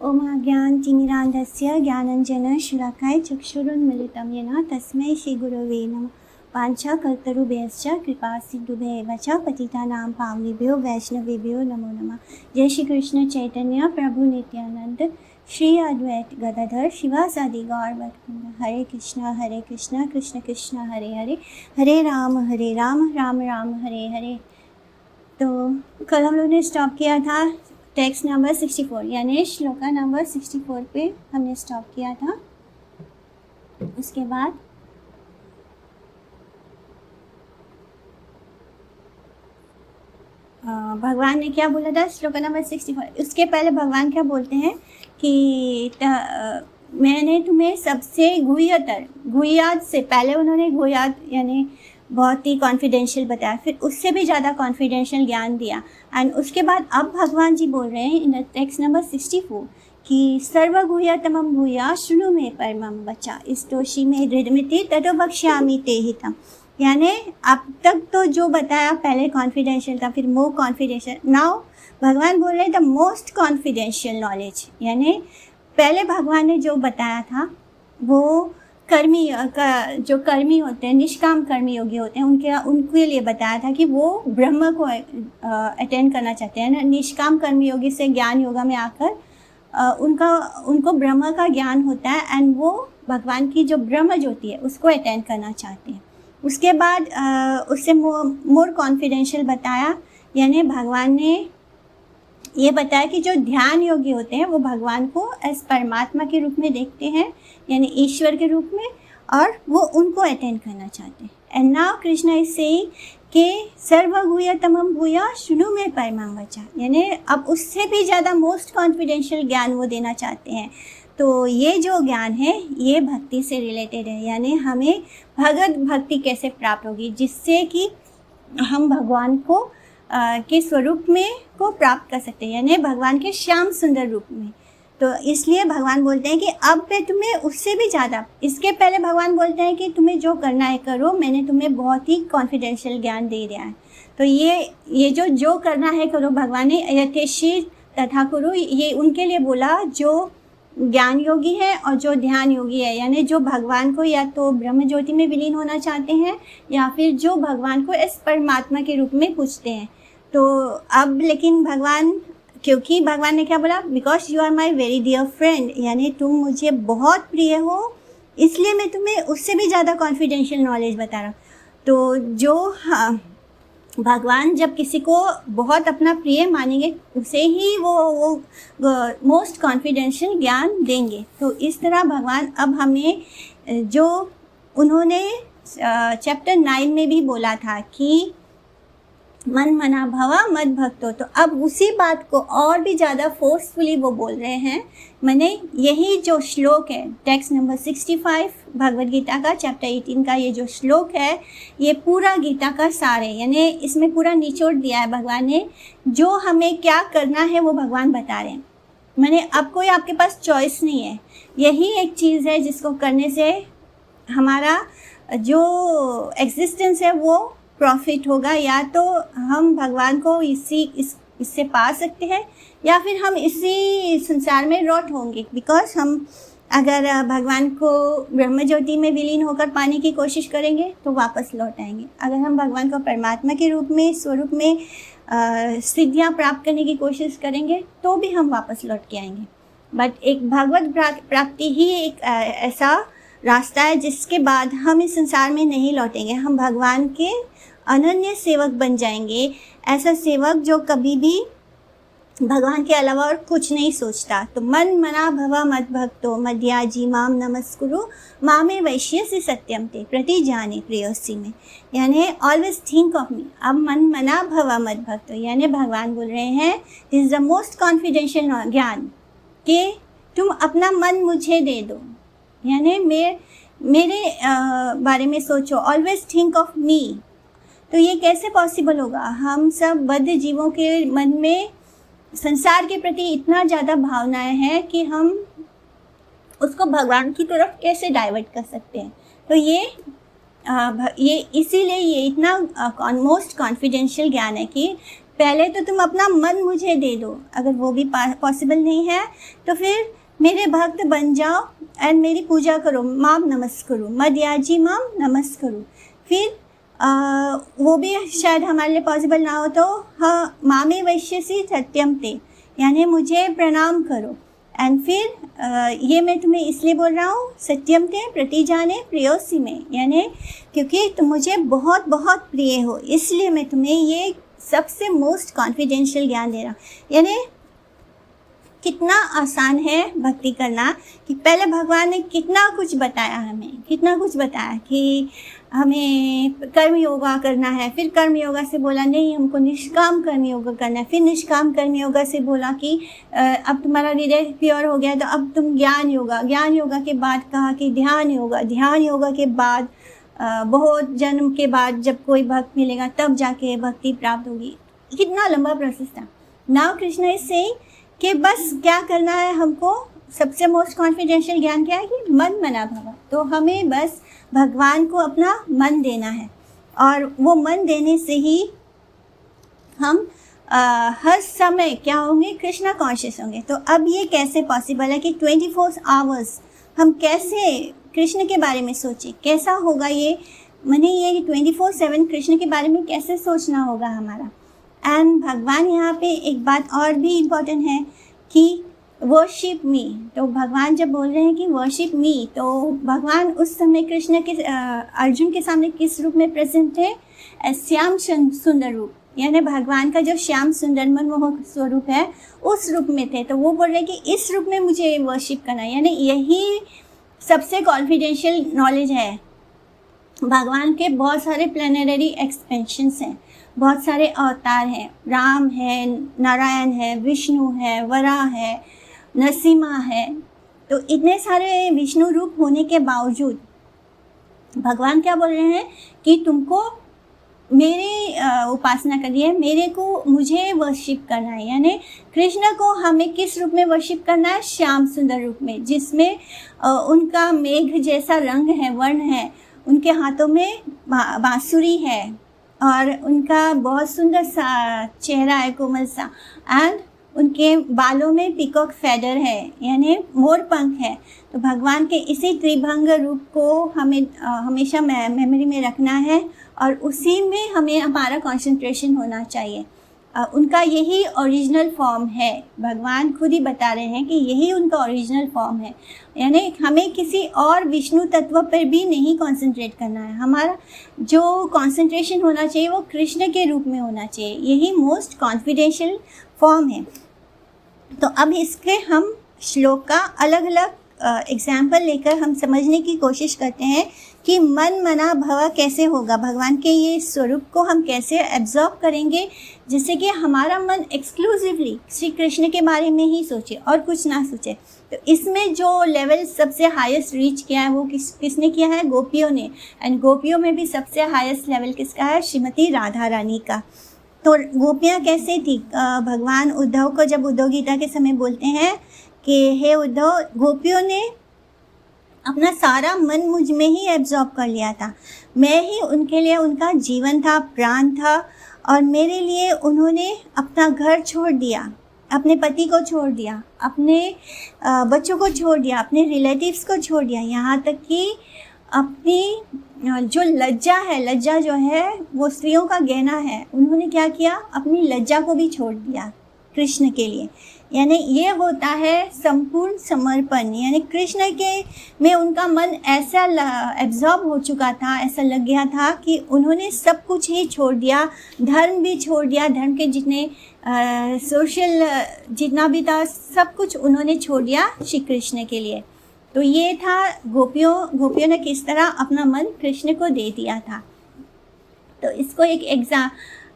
ओमाज्ञानतिमिरान्धस्य ज्ञानाञ्जनशलाकाय चक्षुरुन्मीलितं येन तस्मै श्रीगुरवे नमः। वाञ्छाकल्पतरुभ्यश्च कृपासिन्धुभ्येव च पतितानां पावनेभ्यो वैष्णवेभ्यो नमो नमः। जय श्री कृष्ण चैतन्य प्रभु नित्यानंद श्री अद्वैत गदाधर शिवासादि गौर भक्तवृंद। हरे कृष्णा कृष्ण कृष्ण हरे हरे, हरे राम राम राम हरे हरे। तो कल हम लोग ने स्टॉप किया था टेक्स्ट नंबर 64 यानी श्लोका नंबर 64 पे हमने स्टॉप किया था। उसके बाद भगवान ने क्या बोला था श्लोका नंबर 64। उसके पहले भगवान क्या बोलते हैं कि मैंने तुम्हें सबसे गुह्यत से पहले उन्होंने गुह्यत यानी बहुत ही कॉन्फिडेंशियल बताया, फिर उससे भी ज़्यादा कॉन्फिडेंशियल ज्ञान दिया। एंड उसके बाद अब भगवान जी बोल रहे हैं इन टेक्स्ट नंबर 64 कि सर्वगुह्यतमं भूया शृणु मे परमं वचा स्तोषि मे हृदमिति ततो वक्ष्यामि ते हितम्। यानी अब तक तो जो बताया पहले कॉन्फिडेंशियल था, फिर मोर कॉन्फिडेंशियल, नाउ भगवान बोल रहे हैं द मोस्ट कॉन्फिडेंशियल नॉलेज। यानी पहले भगवान ने जो बताया था वो जो कर्मी होते हैं, निष्काम कर्मी योगी होते हैं, उनके लिए बताया था कि वो ब्रह्म को अटेंड करना चाहते हैं ना। निष्काम कर्मी योगी से ज्ञान योगा में आकर उनको ब्रह्म का ज्ञान होता है एंड वो भगवान की जो ब्रह्म ज्योति है उसको अटेंड करना चाहते हैं। उसके बाद उससे मोर कॉन्फिडेंशियल बताया, यानी भगवान ने ये बताया कि जो ध्यान योगी होते हैं वो भगवान को एस परमात्मा के रूप में देखते हैं, यानी ईश्वर के रूप में, और वो उनको अटेंड करना चाहते हैं। And now Krishna is saying कि सर्वगुह्यतमं भूया शृणु मे परमं वचा, यानी अब उससे भी ज़्यादा मोस्ट कॉन्फिडेंशियल ज्ञान वो देना चाहते हैं। तो ये जो ज्ञान है ये भक्ति से रिलेटेड है, यानी हमें भगवत भक्ति कैसे प्राप्त होगी जिससे कि हम भगवान को के स्वरूप में को प्राप्त कर सकते हैं, यानी भगवान के श्याम सुंदर रूप में। तो इसलिए भगवान बोलते हैं कि अब मैं तुम्हें उससे भी ज़्यादा, इसके पहले भगवान बोलते हैं कि तुम्हें जो करना है करो, मैंने तुम्हें बहुत ही कॉन्फिडेंशियल ज्ञान दे दिया है। तो ये जो करना है करो, भगवान ने यथेशी तथा करो ये उनके लिए बोला जो ज्ञान योगी है और जो ध्यान योगी है, यानी जो भगवान को या तो ब्रह्म ज्योति में विलीन होना चाहते हैं या फिर जो भगवान को इस परमात्मा के रूप में पूजते हैं। तो अब लेकिन भगवान, क्योंकि भगवान ने क्या बोला, because you are my very dear friend, यानी तुम मुझे बहुत प्रिय हो, इसलिए मैं तुम्हें उससे भी ज़्यादा कॉन्फिडेंशियल नॉलेज बता रहा हूँ। तो जो भगवान जब किसी को बहुत अपना प्रिय मानेंगे उसे ही वो मोस्ट कॉन्फिडेंशियल ज्ञान देंगे। तो इस तरह भगवान अब हमें जो उन्होंने चैप्टर 9 में भी बोला था कि मन मना भवा मद भक्तो, तो अब उसी बात को और भी ज़्यादा फोर्सफुली वो बोल रहे हैं। मैंने यही जो श्लोक है टेक्स्ट नंबर 65 भगवद गीता का चैप्टर 18 का ये जो श्लोक है ये पूरा गीता का सार है, यानी इसमें पूरा निचोड़ दिया है भगवान ने। जो हमें क्या करना है वो भगवान बता रहे हैं। मैंने अब कोई आपके पास चॉइस नहीं है, यही एक चीज़ है जिसको करने से हमारा जो एग्जिस्टेंस है वो प्रॉफिट होगा। या तो हम भगवान को इससे पा सकते हैं या फिर हम इसी संसार में रॉट होंगे, बिकॉज हम अगर भगवान को ब्रह्म ज्योति में विलीन होकर पाने की कोशिश करेंगे तो वापस लौट आएंगे। अगर हम भगवान को परमात्मा के रूप में स्वरूप में सिद्धियाँ प्राप्त करने की कोशिश करेंगे तो भी हम वापस लौट के आएंगे। बट एक भगवत प्राप्ति ही एक ऐसा रास्ता है जिसके बाद हम इस संसार में नहीं लौटेंगे, हम भगवान के अनन्य सेवक बन जाएंगे। ऐसा सेवक जो कभी भी भगवान के अलावा और कुछ नहीं सोचता। तो मन मना भवा मद भक्तो मध्याजी माम नमस्कुरु मामे वैश्यसि सत्यम ते प्रति जाने प्रियोसी में, यानी ऑलवेज थिंक ऑफ मी। अब मन मना भवा मद भक्तो, यानी भगवान बोल रहे हैं this is the most confidential ज्ञान कि तुम अपना मन मुझे दे दो, यानी मेरे बारे में सोचो, ऑलवेज थिंक ऑफ मी। तो ये कैसे पॉसिबल होगा? हम सब बद्ध जीवों के मन में संसार के प्रति इतना ज़्यादा भावनाएं हैं कि हम उसको भगवान की तरफ कैसे डाइवर्ट कर सकते हैं। तो ये इसीलिए ये इतना मोस्ट कॉन्फिडेंशियल ज्ञान है कि पहले तो तुम अपना मन मुझे दे दो, अगर वो भी पॉसिबल नहीं है तो फिर मेरे भक्त बन जाओ एंड मेरी पूजा करो, माम नमस्करो, मदयाजी माम नमस्करो। फिर वो भी शायद हमारे लिए पॉसिबल ना हो तो हाँ, मामे वैश्यसी सत्यम ते, यानी मुझे प्रणाम करो। एंड फिर ये मैं तुम्हें इसलिए बोल रहा हूँ, सत्यम ते प्रतिजाने प्रियोसी में, यानी क्योंकि तुम मुझे बहुत बहुत प्रिय हो, इसलिए मैं तुम्हें ये सबसे मोस्ट कॉन्फिडेंशियल ज्ञान दे रहा हूँ। यानी कितना आसान है भक्ति करना कि पहले भगवान ने कितना कुछ बताया हमें, कितना कुछ बताया कि हमें कर्म योगा करना है, फिर कर्म योगा से बोला नहीं हमको निष्काम कर्म योगा करना है, फिर निष्काम कर्म योगा से बोला कि अब तुम्हारा हृदय प्योर हो गया तो अब तुम ज्ञान योगा, ज्ञान योगा के बाद कहा कि ध्यान योगा, ध्यान योगा के बाद बहुत जन्म के बाद जब कोई भक्त मिलेगा तब जाके भक्ति प्राप्त होगी। कितना लंबा प्रोसेस था। नाउ कृष्णा इज सेइंग कि बस क्या करना है हमको, सबसे मोस्ट कॉन्फिडेंशियल ज्ञान क्या है कि मन मना भव, तो हमें बस भगवान को अपना मन देना है और वो मन देने से ही हम हर समय क्या होंगे, कृष्णा कॉन्शियस होंगे। तो अब ये कैसे पॉसिबल है कि 24 आवर्स हम कैसे कृष्ण के बारे में सोचें, कैसा होगा ये, मैंने ये 24/7 कृष्ण के बारे में कैसे सोचना होगा हमारा। एंड भगवान यहाँ पे एक बात और भी इम्पोर्टेंट है कि वर्शिप मी, तो भगवान जब बोल रहे हैं कि वर्शिप मी, तो भगवान उस समय कृष्ण के अर्जुन के सामने किस रूप में प्रेजेंट थे, श्याम सुंदर रूप, यानी भगवान का जो श्याम सुंदर मनमोहक स्वरूप है उस रूप में थे। तो वो बोल रहे हैं कि इस रूप में मुझे वर्शिप करना है, यानी यही सबसे कॉन्फिडेंशियल नॉलेज है। भगवान के बहुत सारे प्लेनेटरी एक्सपेंशंस हैं, बहुत सारे अवतार हैं, राम है, नारायण है, विष्णु है, वराह है, नरसिम्हा है। तो इतने सारे विष्णु रूप होने के बावजूद भगवान क्या बोल रहे हैं कि तुमको मेरी उपासना करनी है, मेरे को मुझे वर्शिप करना है। यानी कृष्ण को हमें किस रूप में वर्शिप करना है, श्याम सुंदर रूप में, जिसमें उनका मेघ जैसा रंग है, वर्ण है, उनके हाथों में बांसुरी है और उनका बहुत सुंदर सा चेहरा है, कोमल सा, एंड उनके बालों में पीकॉक फेदर है, यानी मोर पंख है। तो भगवान के इसी त्रिभंग रूप को हमें हमेशा मेमोरी में रखना है और उसी में हमें हमारा कंसंट्रेशन होना चाहिए। उनका यही ओरिजिनल फॉर्म है, भगवान खुद ही बता रहे हैं कि यही उनका ओरिजिनल फॉर्म है। यानी हमें किसी और विष्णु तत्व पर भी नहीं कंसंट्रेट करना है, हमारा जो कंसंट्रेशन होना चाहिए वो कृष्ण के रूप में होना चाहिए, यही मोस्ट कॉन्फिडेंशियल फॉर्म है। तो अब इसके हम श्लोक का अलग अलग एग्जाम्पल लेकर हम समझने की कोशिश करते हैं कि मन मना भव कैसे होगा, भगवान के ये स्वरूप को हम कैसे एब्जॉर्ब करेंगे जिससे कि हमारा मन एक्सक्लूसिवली श्री कृष्ण के बारे में ही सोचे और कुछ ना सोचे। तो इसमें जो लेवल सबसे हाईएस्ट रीच किया है वो किसने किया है, गोपियों ने। एंड गोपियों में भी सबसे हाईएस्ट लेवल किसका है, श्रीमती राधा रानी का। तो गोपियाँ कैसे थी, भगवान उद्धव को जब उद्धव गीता के समय बोलते हैं कि हे उद्धव, गोपियों ने अपना सारा मन मुझ में ही एब्जॉर्ब कर लिया था, मैं ही उनके लिए उनका जीवन था, प्राण था, और मेरे लिए उन्होंने अपना घर छोड़ दिया, अपने पति को छोड़ दिया, अपने बच्चों को छोड़ दिया, अपने रिलेटिव्स को छोड़ दिया, यहाँ तक कि अपनी जो लज्जा है, लज्जा जो है वो स्त्रियों का गहना है, उन्होंने क्या किया, अपनी लज्जा को भी छोड़ दिया कृष्ण के लिए। यानी ये होता है संपूर्ण समर्पण, यानी कृष्ण के में उनका मन ऐसा एब्जॉर्ब हो चुका था, ऐसा लग गया था कि उन्होंने सब कुछ ही छोड़ दिया, धर्म भी छोड़ दिया, धर्म के जितने सोशल जितना भी था सब कुछ उन्होंने छोड़ दिया श्री कृष्ण के लिए। तो ये था गोपियों ने किस तरह अपना मन कृष्ण को दे दिया था। तो इसको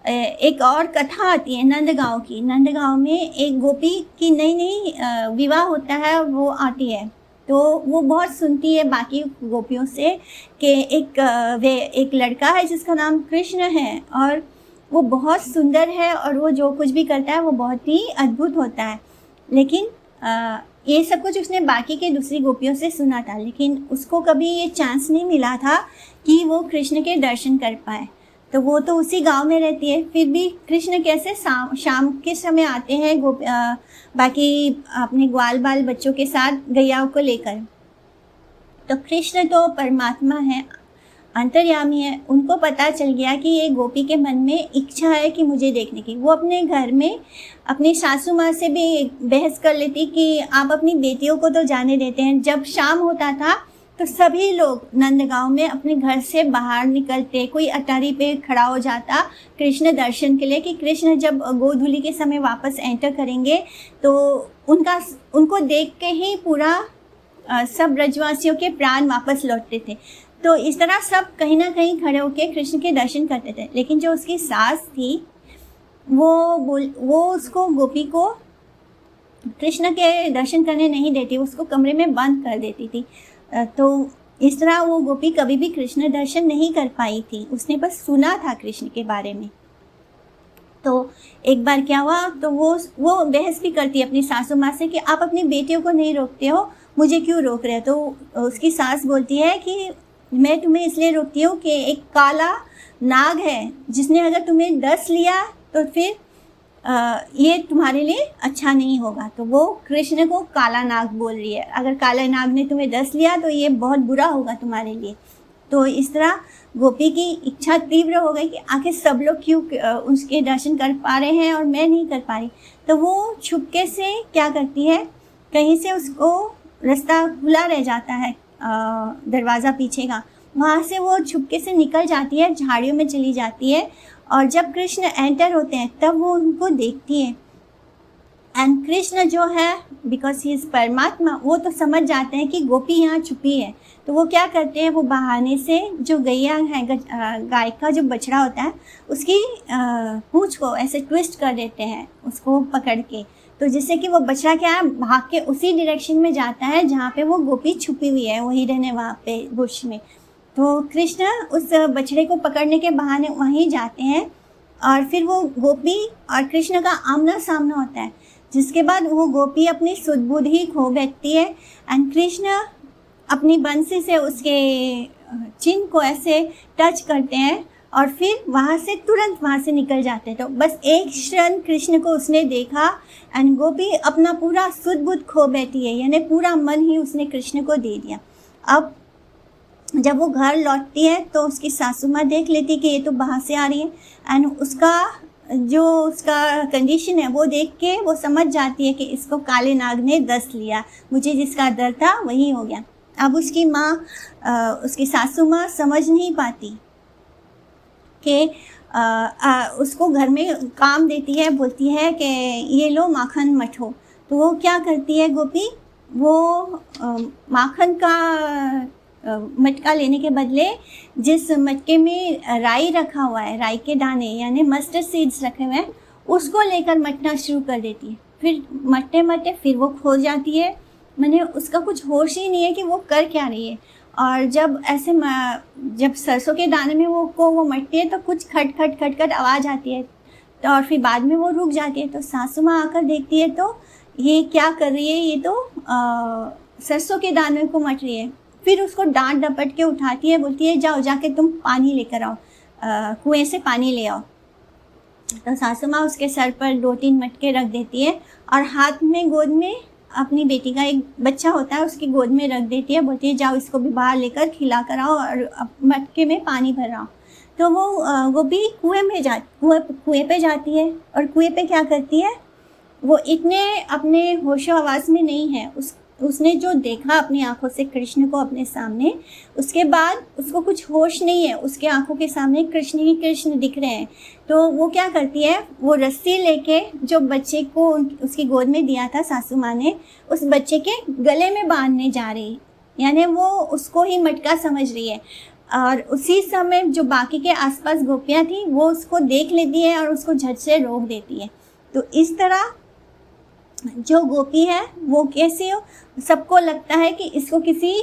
एक और कथा आती है नंदगांव की। नंदगांव में एक गोपी की नई विवाह होता है, वो आती है तो वो बहुत सुनती है बाकी गोपियों से कि एक लड़का है जिसका नाम कृष्ण है और वो बहुत सुंदर है और वो जो कुछ भी करता है वो बहुत ही अद्भुत होता है। लेकिन ये सब कुछ उसने बाकी के दूसरी गोपियों से सुना था, लेकिन उसको कभी ये चांस नहीं मिला था कि वो कृष्ण के दर्शन कर पाए। तो वो तो उसी गांव में रहती है, फिर भी कृष्ण कैसे शाम के समय आते हैं बाकी अपने ग्वाल बाल बच्चों के साथ गैयाओं को लेकर। तो कृष्ण तो परमात्मा है, अंतर्यामी है, उनको पता चल गया कि ये गोपी के मन में इच्छा है कि मुझे देखने की। वो अपने घर में अपनी सासू माँ से भी बहस कर लेती कि आप अपनी बेटियों को तो जाने देते हैं। जब शाम होता था तो सभी लोग नंदगांव में अपने घर से बाहर निकलते, कोई अटारी पे खड़ा हो जाता कृष्ण दर्शन के लिए कि कृष्ण जब गोधूली के समय वापस एंटर करेंगे तो उनको देख के ही पूरा सब ब्रजवासियों के प्राण वापस लौटते थे। तो इस तरह सब कहीं ना कहीं खड़े होकर कृष्ण के दर्शन करते थे। लेकिन जो उसकी सास थी वो उसको गोपी को कृष्ण के दर्शन करने नहीं देती, उसको कमरे में बंद कर देती थी। तो इस तरह वो गोपी कभी भी कृष्ण दर्शन नहीं कर पाई थी, उसने बस सुना था कृष्ण के बारे में। तो एक बार क्या हुआ, तो वो बहस भी करती है अपनी सासू माँ से कि आप अपनी बेटियों को नहीं रोकते हो, मुझे क्यों रोक रहे हो। तो उसकी सास बोलती है कि मैं तुम्हें इसलिए रोकती हूँ कि एक काला नाग है जिसने अगर तुम्हें डस लिया तो फिर ये तुम्हारे लिए अच्छा नहीं होगा। तो वो कृष्ण को काला नाग बोल रही है, अगर काला नाग ने तुम्हें डस लिया तो ये बहुत बुरा होगा तुम्हारे लिए। तो इस तरह गोपी की इच्छा तीव्र हो गई कि आखिर सब लोग क्यों उसके दर्शन कर पा रहे हैं और मैं नहीं कर पा रही। तो वो छुपके से क्या करती है, कहीं से उसको रास्ता खुला रह जाता है, दरवाज़ा पीछे का, वहाँ से वो छुपके से निकल जाती है, झाड़ियों में चली जाती है। और जब कृष्ण एंटर होते हैं तब वो उनको देखती है। एंड कृष्ण जो है, बिकॉज ही इज़ परमात्मा, वो तो समझ जाते हैं कि गोपी यहाँ छुपी है। तो वो क्या करते हैं, वो बहाने से जो गैया है, गाय का जो बछड़ा होता है, उसकी पूँछ को ऐसे ट्विस्ट कर देते हैं उसको पकड़ के। तो जिससे कि वो बछड़ा क्या है, भाग के उसी डायरेक्शन में जाता है जहाँ पे वो गोपी छुपी हुई है, वहीं रहने वहाँ पे बुश में। तो कृष्ण उस बछड़े को पकड़ने के बहाने वहीं जाते हैं और फिर वो गोपी और कृष्ण का आमना सामना होता है, जिसके बाद वो गोपी अपनी सुध-बुध ही खो बैठती है। एंड कृष्ण अपनी बंसी से उसके चिन्ह को ऐसे टच करते हैं और फिर वहाँ से तुरंत वहाँ से निकल जाते हैं। तो बस एक क्षण कृष्ण को उसने देखा एंड गोपी अपना पूरा सुध-बुध खो बैठी है, यानी पूरा मन ही उसने कृष्ण को दे दिया। अब जब वो घर लौटती है तो उसकी सासू माँ देख लेती कि ये तो बाहर से आ रही है एंड उसका कंडीशन है वो देख के वो समझ जाती है कि इसको काले नाग ने डस लिया, मुझे जिसका डर था वही हो गया। अब उसकी माँ, उसकी सासू माँ समझ नहीं पाती कि उसको घर में काम देती है, बोलती है कि ये लो माखन मठो। तो वो क्या करती है गोपी, वो माखन का मटका लेने के बदले जिस मटके में राई रखा हुआ है, राई के दाने यानी मस्टर्ड सीड्स रखे हुए हैं, उसको लेकर मटना शुरू कर देती है। फिर मटते मटते फिर वो खो जाती है, मैंने उसका कुछ होश ही नहीं है कि वो कर क्या रही है। और जब सरसों के दाने में वो मटती है तो कुछ खट खट खट खट आवाज़ आती है, तो और फिर बाद में वो रुक जाती है। तो सासू माँ आकर देखती है तो ये क्या कर रही है, ये तो सरसों के दाने को मट रही है। फिर उसको डांट डपट के उठाती है, बोलती है जाओ जाके तुम पानी लेकर आओ, कुएं से पानी ले आओ। तो सासू माँ उसके सर पर 2-3 मटके रख देती है और हाथ में गोद में अपनी बेटी का एक बच्चा होता है उसकी गोद में रख देती है, बोलती है जाओ इसको भी बाहर लेकर खिला कर आओ और मटके में पानी भर आओ। तो वो भी कुएं पे जाती है और कुएं पे क्या करती है, वो इतने अपने होशो आवाज़ में नहीं है, उसने जो देखा अपनी आंखों से कृष्ण को अपने सामने, उसके बाद उसको कुछ होश नहीं है, उसके आंखों के सामने कृष्ण ही कृष्ण दिख रहे हैं। तो वो क्या करती है, वो रस्सी लेके जो बच्चे को उसकी गोद में दिया था सासू माँ ने, उस बच्चे के गले में बांधने जा रही, यानी वो उसको ही मटका समझ रही है। और उसी समय जो बाकी के आसपास गोपियाँ थी वो उसको देख लेती है और उसको झट से रोक देती है। तो इस तरह जो गोपी है वो कैसी हो, सबको लगता है कि इसको किसी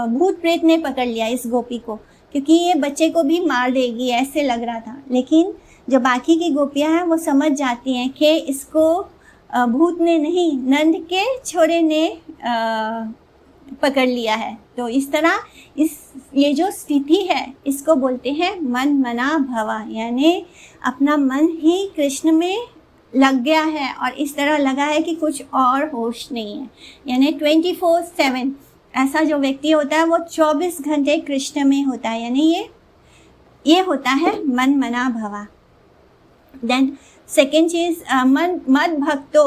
भूत प्रेत ने पकड़ लिया इस गोपी को, क्योंकि ये बच्चे को भी मार देगी ऐसे लग रहा था। लेकिन जो बाकी की गोपियां हैं वो समझ जाती हैं कि इसको भूत ने नहीं, नंद के छोरे ने पकड़ लिया है। तो इस तरह ये जो स्थिति है इसको बोलते हैं मन मना भवा, यानी अपना मन ही कृष्ण में लग गया है और इस तरह लगा है कि कुछ और होश नहीं है। यानी 24/7 ऐसा जो व्यक्ति होता है वो 24 घंटे कृष्ण में होता है, यानी ये होता है मन मना भवा। देन सेकेंड चीज़ मद भक्तो,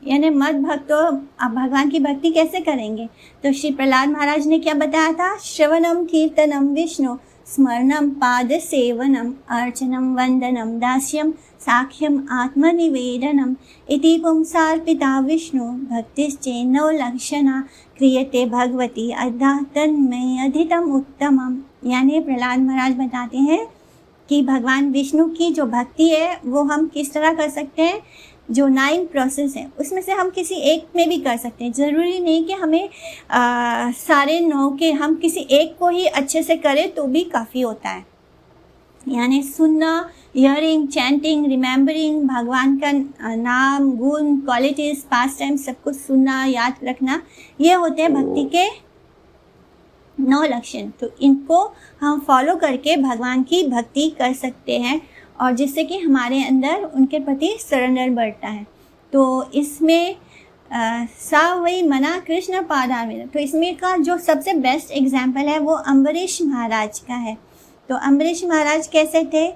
यानी मद भक्तो आप भगवान की भक्ति कैसे करेंगे? तो श्री प्रहलाद महाराज ने क्या बताया था? श्रवणम कीर्तनम विष्णु स्मरणम पाद सेवनम अर्चनम वंदनम दास्यम साख्यम आत्मनिवेदनम इति पुंसार्पिता विष्णु भक्तिश्चेन्नौ लक्षणा क्रियते भगवती अद्धा तन्मय अधितम उत्तमम। यानी प्रहलाद महाराज बताते हैं कि भगवान विष्णु की जो भक्ति है वो हम किस तरह कर सकते हैं। जो 9 प्रोसेस है उसमें से हम किसी एक में भी कर सकते हैं, ज़रूरी नहीं कि हमें सारे 9 के हम किसी एक को ही अच्छे से करें तो भी काफ़ी होता है। यानी सुनना, हियरिंग, चैंटिंग, रिमेंबरिंग, भगवान का नाम, गुण, क्वालिटीज़, पास टाइम सब कुछ सुनना, याद रखना, ये होते हैं भक्ति के 9 लक्षण। तो इनको हम फॉलो करके भगवान की भक्ति कर सकते हैं और जिससे कि हमारे अंदर उनके प्रति सरेंडर बढ़ता है। तो इसमें सा वही मना कृष्ण पादारविंद, तो इसमें का जो सबसे बेस्ट एग्जाम्पल है वो अम्बरीश महाराज का है। तो अम्बरीश महाराज कैसे थे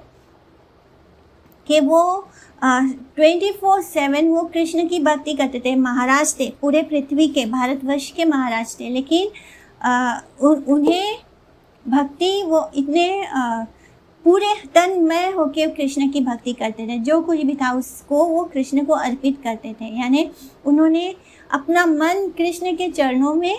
कि वो 24/7 वो कृष्ण की भक्ति करते थे। महाराज थे, पूरे पृथ्वी के, भारतवर्ष के महाराज थे, लेकिन उन्हें भक्ति वो इतने पूरे तन्मय होकर कृष्ण की भक्ति करते थे। जो कुछ भी था उसको वो कृष्ण को अर्पित करते थे। यानी उन्होंने अपना मन कृष्ण के चरणों में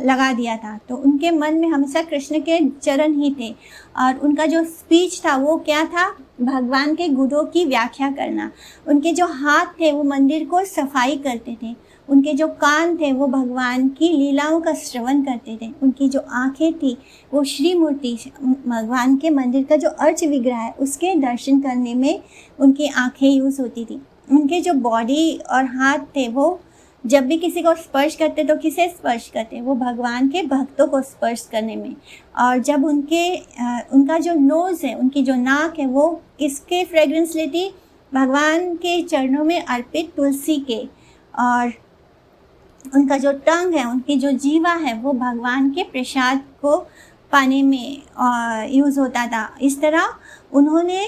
लगा दिया था। तो उनके मन में हमेशा कृष्ण के चरण ही थे और उनका जो स्पीच था वो क्या था? भगवान के गुणों की व्याख्या करना। उनके जो हाथ थे वो मंदिर को सफाई करते थे। उनके जो कान थे वो भगवान की लीलाओं का श्रवण करते थे। उनकी जो आंखें थी वो श्री मूर्ति, भगवान के मंदिर का जो अर्च विग्रह है उसके दर्शन करने में उनकी आंखें यूज़ होती थी। उनके जो बॉडी और हाथ थे वो जब भी किसी को स्पर्श करते तो किसे स्पर्श करते? वो भगवान के भक्तों को स्पर्श करने में। और जब उनका जो नोज़ है, उनकी जो नाक है, वो किसके फ्रेग्रेंस लेती? भगवान के चरणों में अर्पित तुलसी के। और उनका जो टंग है, उनकी जो जीवा है, वो भगवान के प्रसाद को पाने में यूज़ होता था। इस तरह उन्होंने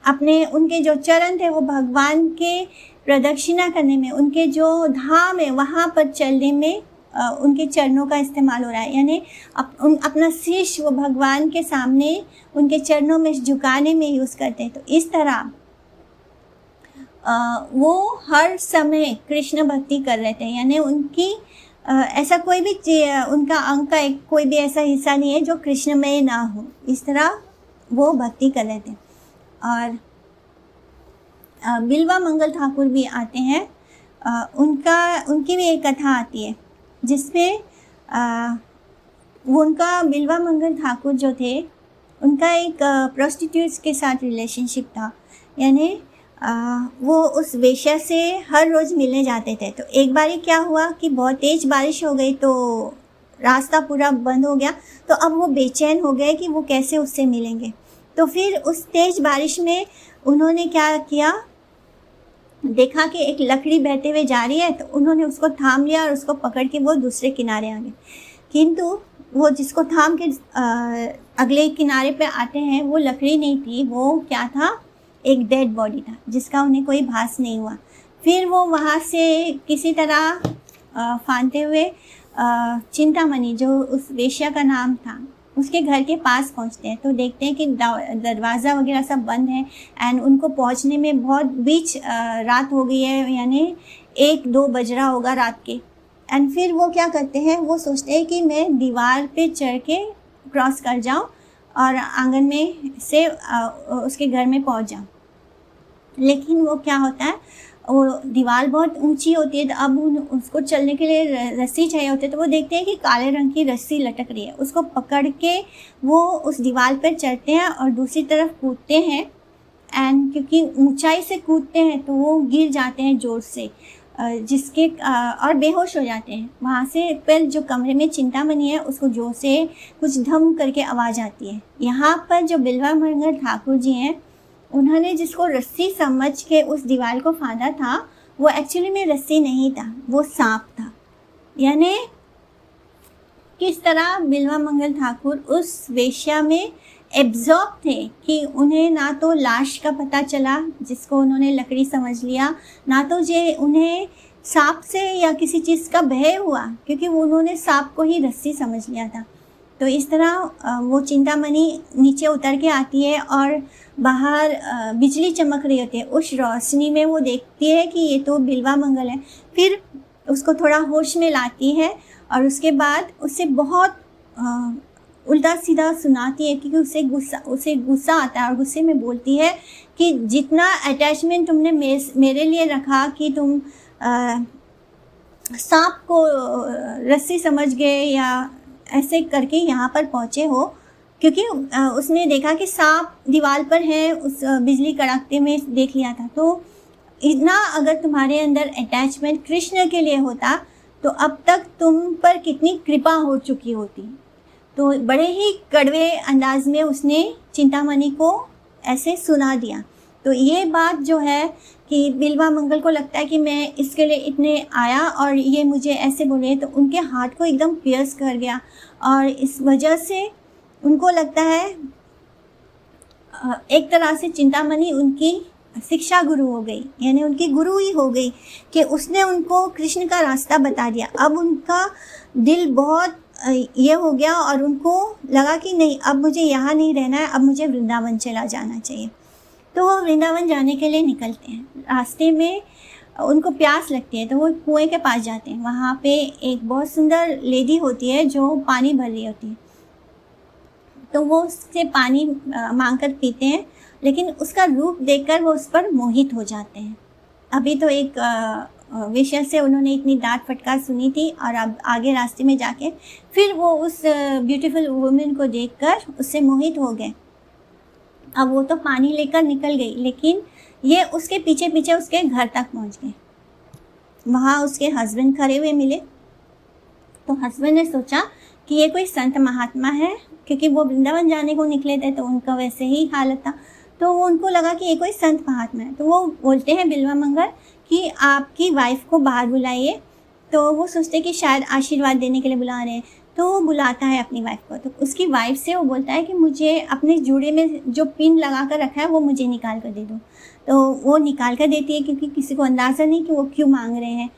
उनके जो चरण थे वो भगवान के प्रदक्षिणा करने में, उनके जो धाम है वहाँ पर चलने में उनके चरणों का इस्तेमाल हो रहा है। यानी अपना शीश वो भगवान के सामने उनके चरणों में झुकाने में यूज़ करते हैं। तो इस तरह वो हर समय कृष्ण भक्ति कर रहे थे। यानी उनकी ऐसा कोई भी उनका अंग का कोई भी ऐसा हिस्सा नहीं है जो कृष्णमय ना हो। इस तरह वो भक्ति कर रहे थे। और बिल्वा मंगल ठाकुर भी आते हैं। उनकी भी एक कथा आती है जिसमें उनका बिल्वा मंगल ठाकुर जो थे उनका एक प्रोस्टिट्यूट्स के साथ रिलेशनशिप था। यानी वो उस वेश्या से हर रोज़ मिलने जाते थे। तो एक बार क्या हुआ कि बहुत तेज़ बारिश हो गई तो रास्ता पूरा बंद हो गया। तो अब वो बेचैन हो गए कि वो कैसे उससे मिलेंगे। तो फिर उस तेज़ बारिश में उन्होंने क्या किया, देखा कि एक लकड़ी बहते हुए जा रही है, तो उन्होंने उसको थाम लिया और उसको पकड़ के वो दूसरे किनारे आ गए। किंतु वो जिसको थाम के अगले किनारे पे आते हैं वो लकड़ी नहीं थी, वो क्या था? एक डेड बॉडी था जिसका उन्हें कोई भास नहीं हुआ। फिर वो वहाँ से किसी तरह फांदते हुए चिंतामणि, जो उस वेश्या का नाम था, उसके घर के पास पहुँचते हैं। तो देखते हैं कि दरवाज़ा वगैरह सब बंद है एंड उनको पहुँचने में बहुत बीच रात हो गई है, यानी 1-2 बज रहा होगा रात के। एंड फिर वो क्या करते हैं, वो सोचते हैं कि मैं दीवार पे चढ़ के क्रॉस कर जाऊँ और आंगन में से उसके घर में पहुंच जाऊं। लेकिन वो क्या होता है, वो दीवार बहुत ऊंची होती है। तो अब उसको चलने के लिए रस्सी चाहिए होती है। तो वो देखते हैं कि काले रंग की रस्सी लटक रही है, उसको पकड़ के वो उस दीवार पर चढ़ते हैं और दूसरी तरफ कूदते हैं। एंड क्योंकि ऊंचाई से कूदते हैं तो वो गिर जाते हैं ज़ोर से। जिसके और बेहोश हो जाते हैं। वहाँ से फिर जो कमरे में चिंतामणि है उसको जोर से कुछ धम करके आवाज़ आती है। यहाँ पर जो बिल्वा मंगल ठाकुर जी हैं, उन्होंने जिसको रस्सी समझ के उस दीवार को फांदा था, वो एक्चुअली में रस्सी नहीं था, वो सांप था। यानी किस तरह बिल्वा मंगल ठाकुर उस वेश्या में एब्जॉर्ब थे कि उन्हें ना तो लाश का पता चला जिसको उन्होंने लकड़ी समझ लिया, ना तो जे उन्हें सांप से या किसी चीज़ का भय हुआ, क्योंकि उन्होंने सांप को ही रस्सी समझ लिया था। तो इस तरह वो चिंतामणि नीचे उतर के आती है और बाहर बिजली चमक रही होती है। उस रोशनी में वो देखती है कि ये तो बिल्वा मंगल है। फिर उसको थोड़ा होश में लाती है और उसके बाद उससे बहुत उल्टा सीधा सुनाती है, क्योंकि उसे गुस्सा आता है और गुस्से में बोलती है कि जितना अटैचमेंट तुमने मेरे लिए रखा कि तुम सांप को रस्सी समझ गए या ऐसे करके यहाँ पर पहुँचे हो, क्योंकि उसने देखा कि सांप दीवार पर है, उस बिजली कड़कते में देख लिया था। तो इतना अगर तुम्हारे अंदर अटैचमेंट कृष्ण के लिए होता तो अब तक तुम पर कितनी कृपा हो चुकी होती। तो बड़े ही कड़वे अंदाज में उसने चिंतामणि को ऐसे सुना दिया। तो ये बात जो है कि बिल्वा मंगल को लगता है कि मैं इसके लिए इतने आया और ये मुझे ऐसे बोले, तो उनके हार्ट को एकदम पियर्स कर गया और इस वजह से उनको लगता है एक तरह से चिंतामणि उनकी शिक्षा गुरु हो गई, यानी उनकी गुरु ही हो गई कि उसने उनको कृष्ण का रास्ता बता दिया। अब उनका दिल बहुत ये हो गया और उनको लगा कि नहीं, अब मुझे यहाँ नहीं रहना है, अब मुझे वृंदावन चला जाना चाहिए। तो वो वृंदावन जाने के लिए निकलते हैं। रास्ते में उनको प्यास लगती है तो वो कुएं के पास जाते हैं। वहाँ पे एक बहुत सुंदर लेडी होती है जो पानी भर रही होती है, तो वो उससे पानी मांगकर पीते हैं, लेकिन उसका रूप देखकर वो उस पर मोहित हो जाते हैं। अभी तो एक विषय से उन्होंने इतनी डांट फटकार सुनी थी और अब आगे रास्ते में जाके फिर वो उस ब्यूटीफुल वुमेन को देखकर उससे मोहित हो गए। अब वो तो पानी लेकर निकल गई, लेकिन ये उसके पीछे पीछे उसके घर तक पहुंच गए। वहाँ उसके हस्बैंड खड़े हुए मिले, तो हस्बैंड ने सोचा कि ये कोई संत महात्मा है, क्योंकि वो वृंदावन जाने को निकले थे तो उनका वैसे ही हालत था। तो वो उनको लगा कि ये कोई संत महात्मा है। तो वो बोलते हैं बिल्वा मंगल कि आपकी वाइफ को बाहर बुलाइए। तो वो सोचते कि शायद आशीर्वाद देने के लिए बुला रहे हैं, तो वो बुलाता है अपनी वाइफ को। तो उसकी वाइफ से वो बोलता है कि मुझे अपने जूड़े में जो पिन लगा कर रखा है वो मुझे निकाल कर दे दो। तो वो निकाल कर देती है, क्योंकि किसी को अंदाज़ा नहीं कि वो क्यों मांग रहे हैं।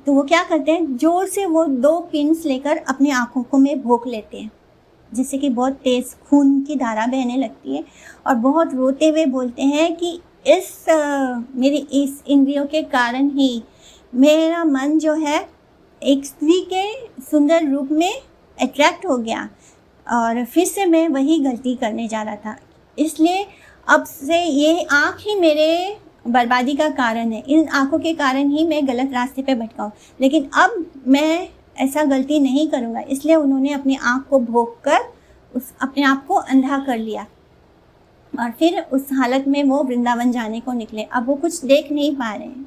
तो वो क्या करते हैं, जोर से वो 2 पिन्स लेकर अपनी आँखों को में भोंक लेते हैं, जिससे कि बहुत तेज़ खून की धारा बहने लगती है और बहुत रोते हुए बोलते हैं कि मेरी इस इंद्रियों के कारण ही मेरा मन जो है एक स्त्री के सुंदर रूप में अट्रैक्ट हो गया और फिर से मैं वही गलती करने जा रहा था। इसलिए अब से ये आँख ही मेरे बर्बादी का कारण है, इन आँखों के कारण ही मैं गलत रास्ते पे भटका हूँ, लेकिन अब मैं ऐसा गलती नहीं करूँगा। इसलिए उन्होंने अपनी आँख को भोंक कर अपने आप को अंधा कर लिया और फिर उस हालत में वो वृंदावन जाने को निकले। अब वो कुछ देख नहीं पा रहे हैं,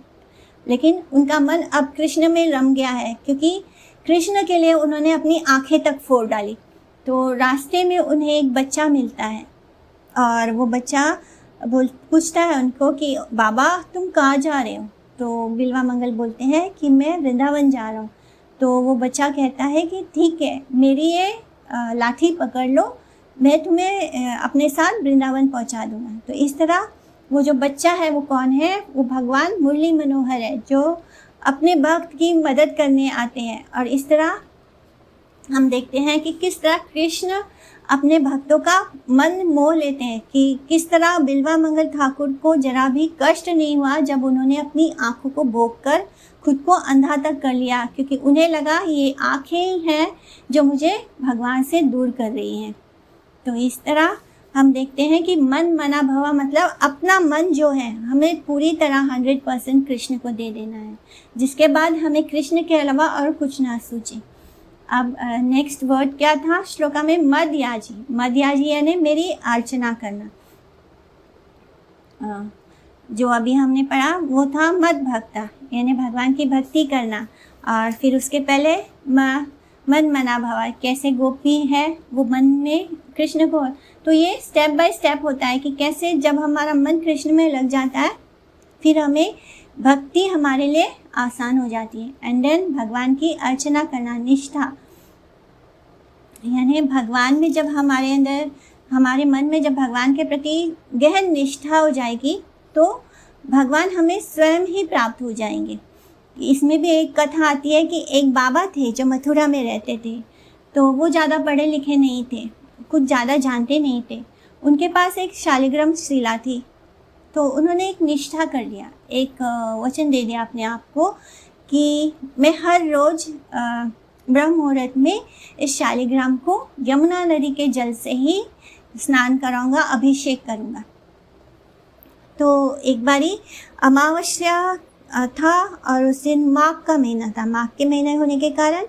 लेकिन उनका मन अब कृष्ण में रम गया है, क्योंकि कृष्ण के लिए उन्होंने अपनी आंखें तक फोड़ डाली। तो रास्ते में उन्हें एक बच्चा मिलता है और वो बच्चा पूछता है उनको कि बाबा तुम कहाँ जा रहे हो। तो बिल्वा मंगल बोलते हैं कि मैं वृंदावन जा रहा हूँ। तो वो बच्चा कहता है कि ठीक है, मेरी ये लाठी पकड़ लो, मैं तुम्हें अपने साथ वृंदावन पहुँचा दूँगा। तो इस तरह वो जो बच्चा है वो कौन है, वो भगवान मुरली मनोहर है, जो अपने भक्त की मदद करने आते हैं। और इस तरह हम देखते हैं कि किस तरह कृष्ण अपने भक्तों का मन मोह लेते हैं, कि किस तरह बिल्वा मंगल ठाकुर को जरा भी कष्ट नहीं हुआ जब उन्होंने अपनी आँखों को भोंक कर खुद को अंधा तक कर लिया, क्योंकि उन्हें लगा ये आँखें ही हैं जो मुझे भगवान से दूर कर रही हैं। तो इस तरह हम देखते हैं कि मन मना भवा मतलब अपना मन जो है हमें पूरी तरह 100% कृष्ण को दे देना है, जिसके बाद हमें कृष्ण के अलावा और कुछ ना सोचें। अब नेक्स्ट वर्ड क्या था श्लोका में, मदयाजी। मदयाजी यानी मेरी अर्चना करना। जो अभी हमने पढ़ा वो था मद भक्ता, यानी भगवान की भक्ति करना। और फिर उसके पहले मन मना भवा, कैसे गोपी है वो मन में कृष्ण को। तो ये स्टेप बाय स्टेप होता है कि कैसे जब हमारा मन कृष्ण में लग जाता है फिर हमें भक्ति हमारे लिए आसान हो जाती है। एंड देन भगवान की अर्चना करना, निष्ठा, यानी भगवान में जब हमारे अंदर, हमारे मन में जब भगवान के प्रति गहन निष्ठा हो जाएगी तो भगवान हमें स्वयं ही प्राप्त हो जाएंगे। इसमें भी एक कथा आती है कि एक बाबा थे जो मथुरा में रहते थे। तो वो ज़्यादा पढ़े लिखे नहीं थे, कुछ ज़्यादा जानते नहीं थे। उनके पास एक शालिग्राम शिला थी। तो उन्होंने एक निष्ठा कर लिया, एक वचन दे दिया अपने आप को कि मैं हर रोज़ ब्रह्म मुहूर्त में इस शालिग्राम को यमुना नदी के जल से ही स्नान कराऊंगा, अभिषेक करूंगा। तो एक बारी अमावस्या था और उस दिन माघ का महीना था। माघ के महीने होने के कारण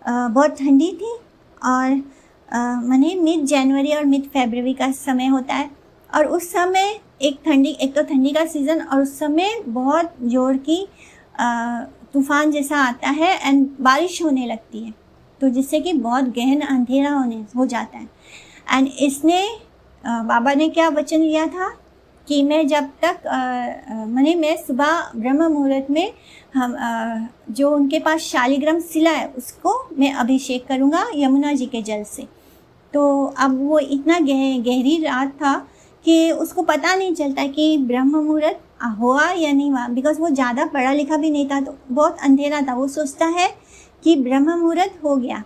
बहुत ठंडी थी और माने मिड जनवरी और मिड फरवरी का समय होता है। और उस समय एक तो ठंडी का सीज़न, और उस समय बहुत जोर की तूफ़ान जैसा आता है एंड बारिश होने लगती है, तो जिससे कि बहुत गहन अंधेरा हो जाता है। एंड इसने बाबा ने क्या वचन लिया था कि मैं जब तक माने मैं सुबह ब्रह्म मुहूर्त में हम जो उनके पास शालिग्राम शिला है उसको मैं अभिषेक करूँगा यमुना जी के जल से। तो अब वो इतना गहरी रात था कि उसको पता नहीं चलता कि ब्रह्म मुहूर्त हुआ या नहीं हुआ, बिकॉज वो ज़्यादा पढ़ा लिखा भी नहीं था, तो बहुत अंधेरा था। वो सोचता है कि ब्रह्म मुहूर्त हो गया,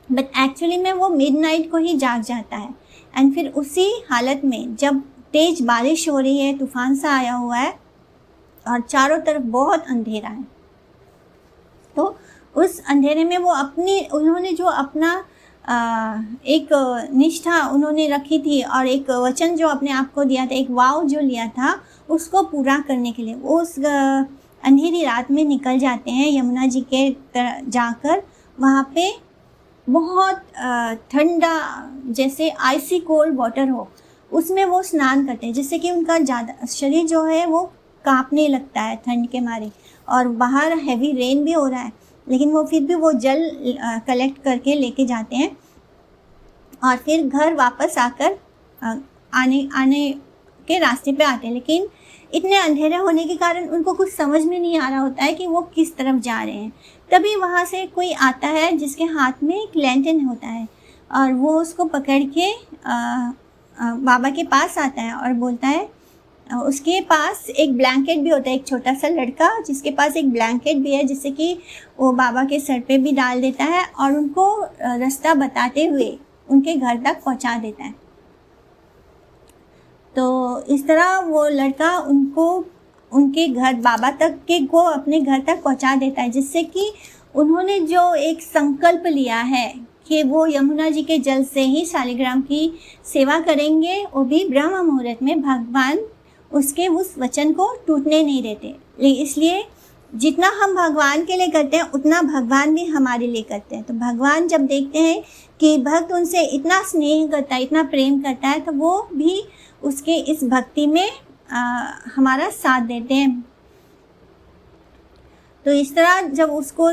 बट एक्चुअली में वो मिडनाइट को ही जाग जाता है। एंड फिर उसी हालत में जब तेज़ बारिश हो रही है, तूफान सा आया हुआ है और चारों तरफ बहुत अंधेरा है, तो उस अंधेरे में वो उन्होंने जो अपना एक निष्ठा उन्होंने रखी थी और एक वचन जो अपने आप को दिया था, एक वाव जो लिया था, उसको पूरा करने के लिए वो उस अंधेरी रात में निकल जाते हैं यमुना जी के जाकर। वहाँ पे बहुत ठंडा, जैसे आइसी कोल्ड वाटर हो, उसमें वो स्नान करते हैं, जिससे कि उनका ज़्यादा शरीर जो है वो कांपने लगता है ठंड के मारे। और बाहर हैवी रेन भी हो रहा है, लेकिन वो फिर भी वो जल कलेक्ट करके लेके जाते हैं और फिर घर वापस आकर आने के रास्ते पे आते हैं। लेकिन इतने अंधेरे होने के कारण उनको कुछ समझ में नहीं आ रहा होता है कि वो किस तरफ जा रहे हैं। तभी वहाँ से कोई आता है जिसके हाथ में एक लैंटर्न होता है और वो उसको पकड़ के बाबा के पास आता है और बोलता है, उसके पास एक ब्लैंकेट भी होता है, एक छोटा सा लड़का जिसके पास एक ब्लैंकेट भी है, जिससे कि वो बाबा के सर पे भी डाल देता है और उनको रास्ता बताते हुए उनके घर तक पहुंचा देता है। तो इस तरह वो लड़का उनको उनके घर बाबा तक को अपने घर तक पहुंचा देता है, जिससे कि उन्होंने जो एक संकल्प लिया है कि वो यमुना जी के जल से ही शालिग्राम की सेवा करेंगे, वो भी ब्रह्म मुहूर्त में, भगवान उसके उस वचन को टूटने नहीं देते। इसलिए जितना हम भगवान के लिए करते हैं उतना भगवान भी हमारे लिए करते हैं। तो भगवान जब देखते हैं कि भक्त उनसे इतना स्नेह करता है, इतना प्रेम करता है, तो वो भी उसके इस भक्ति में हमारा साथ देते हैं। तो इस तरह जब उसको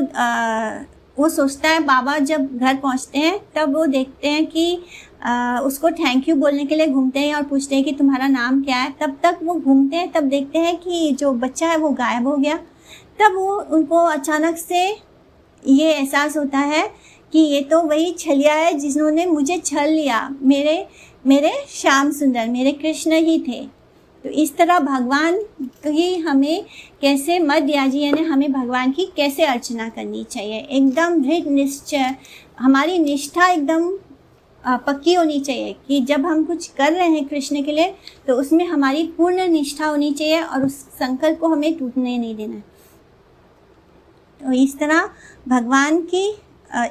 वो सोचता है, बाबा जब घर पहुंचते हैं तब वो देखते हैं कि उसको थैंक यू बोलने के लिए घूमते हैं और पूछते हैं कि तुम्हारा नाम क्या है। तब तक वो घूमते हैं, तब देखते हैं कि जो बच्चा है वो गायब हो गया। तब वो उनको अचानक से ये एहसास होता है कि ये तो वही छलिया है जिन्होंने मुझे छल लिया, मेरे श्याम सुंदर, मेरे कृष्ण ही थे। तो इस तरह भगवान की हमें कैसे मद याजी, यानी हमें भगवान की कैसे अर्चना करनी चाहिए, एकदम दृढ़ निश्चय, हमारी निष्ठा एकदम पक्की होनी चाहिए कि जब हम कुछ कर रहे हैं कृष्ण के लिए तो उसमें हमारी पूर्ण निष्ठा होनी चाहिए और उस संकल्प को हमें टूटने नहीं देना। तो इस तरह भगवान की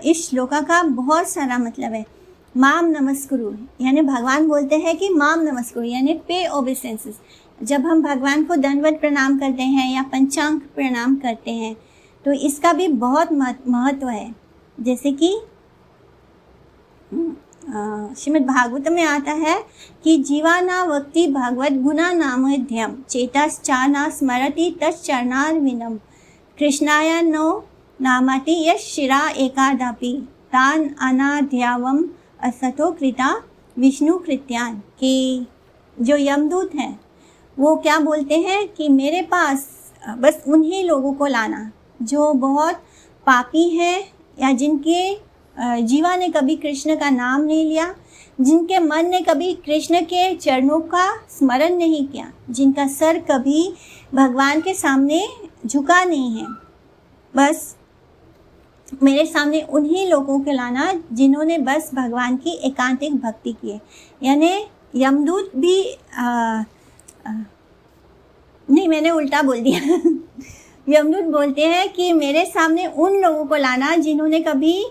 इस श्लोका का बहुत सारा मतलब है। माम नमस्कुरु, यानी भगवान बोलते हैं कि माम नमस्कुरु, यानी पे ओबेसेंसेस। जब हम भगवान को दंडवत प्रणाम करते हैं या पंचांग प्रणाम करते हैं तो इसका भी बहुत महत्व है। जैसे कि श्रीमद् भागवत में आता है कि जीवाना वक्ति भगवत गुणा नामध्यम चेतश्चाना स्मरति तच्चरणारविंदम कृष्णाय नो नामाति यश शिरा एकादपि तान अनाद्यावम असतो कृता विष्णु कृत्यान। कि जो यमदूत हैं वो क्या बोलते हैं कि मेरे पास बस उन्हीं लोगों को लाना जो बहुत पापी हैं या जिनके जीवा ने कभी कृष्ण का नाम नहीं लिया, जिनके मन ने कभी कृष्ण के चरणों का स्मरण नहीं किया, जिनका सर कभी भगवान के सामने झुका नहीं है। बस मेरे सामने उन्हीं लोगों को लाना जिन्होंने बस भगवान की एकांतिक भक्ति की है। यानी यमदूत भी नहीं, मैंने उल्टा बोल दिया यमदूत बोलते हैं कि मेरे सामने उन लोगों को लाना जिन्होंने कभी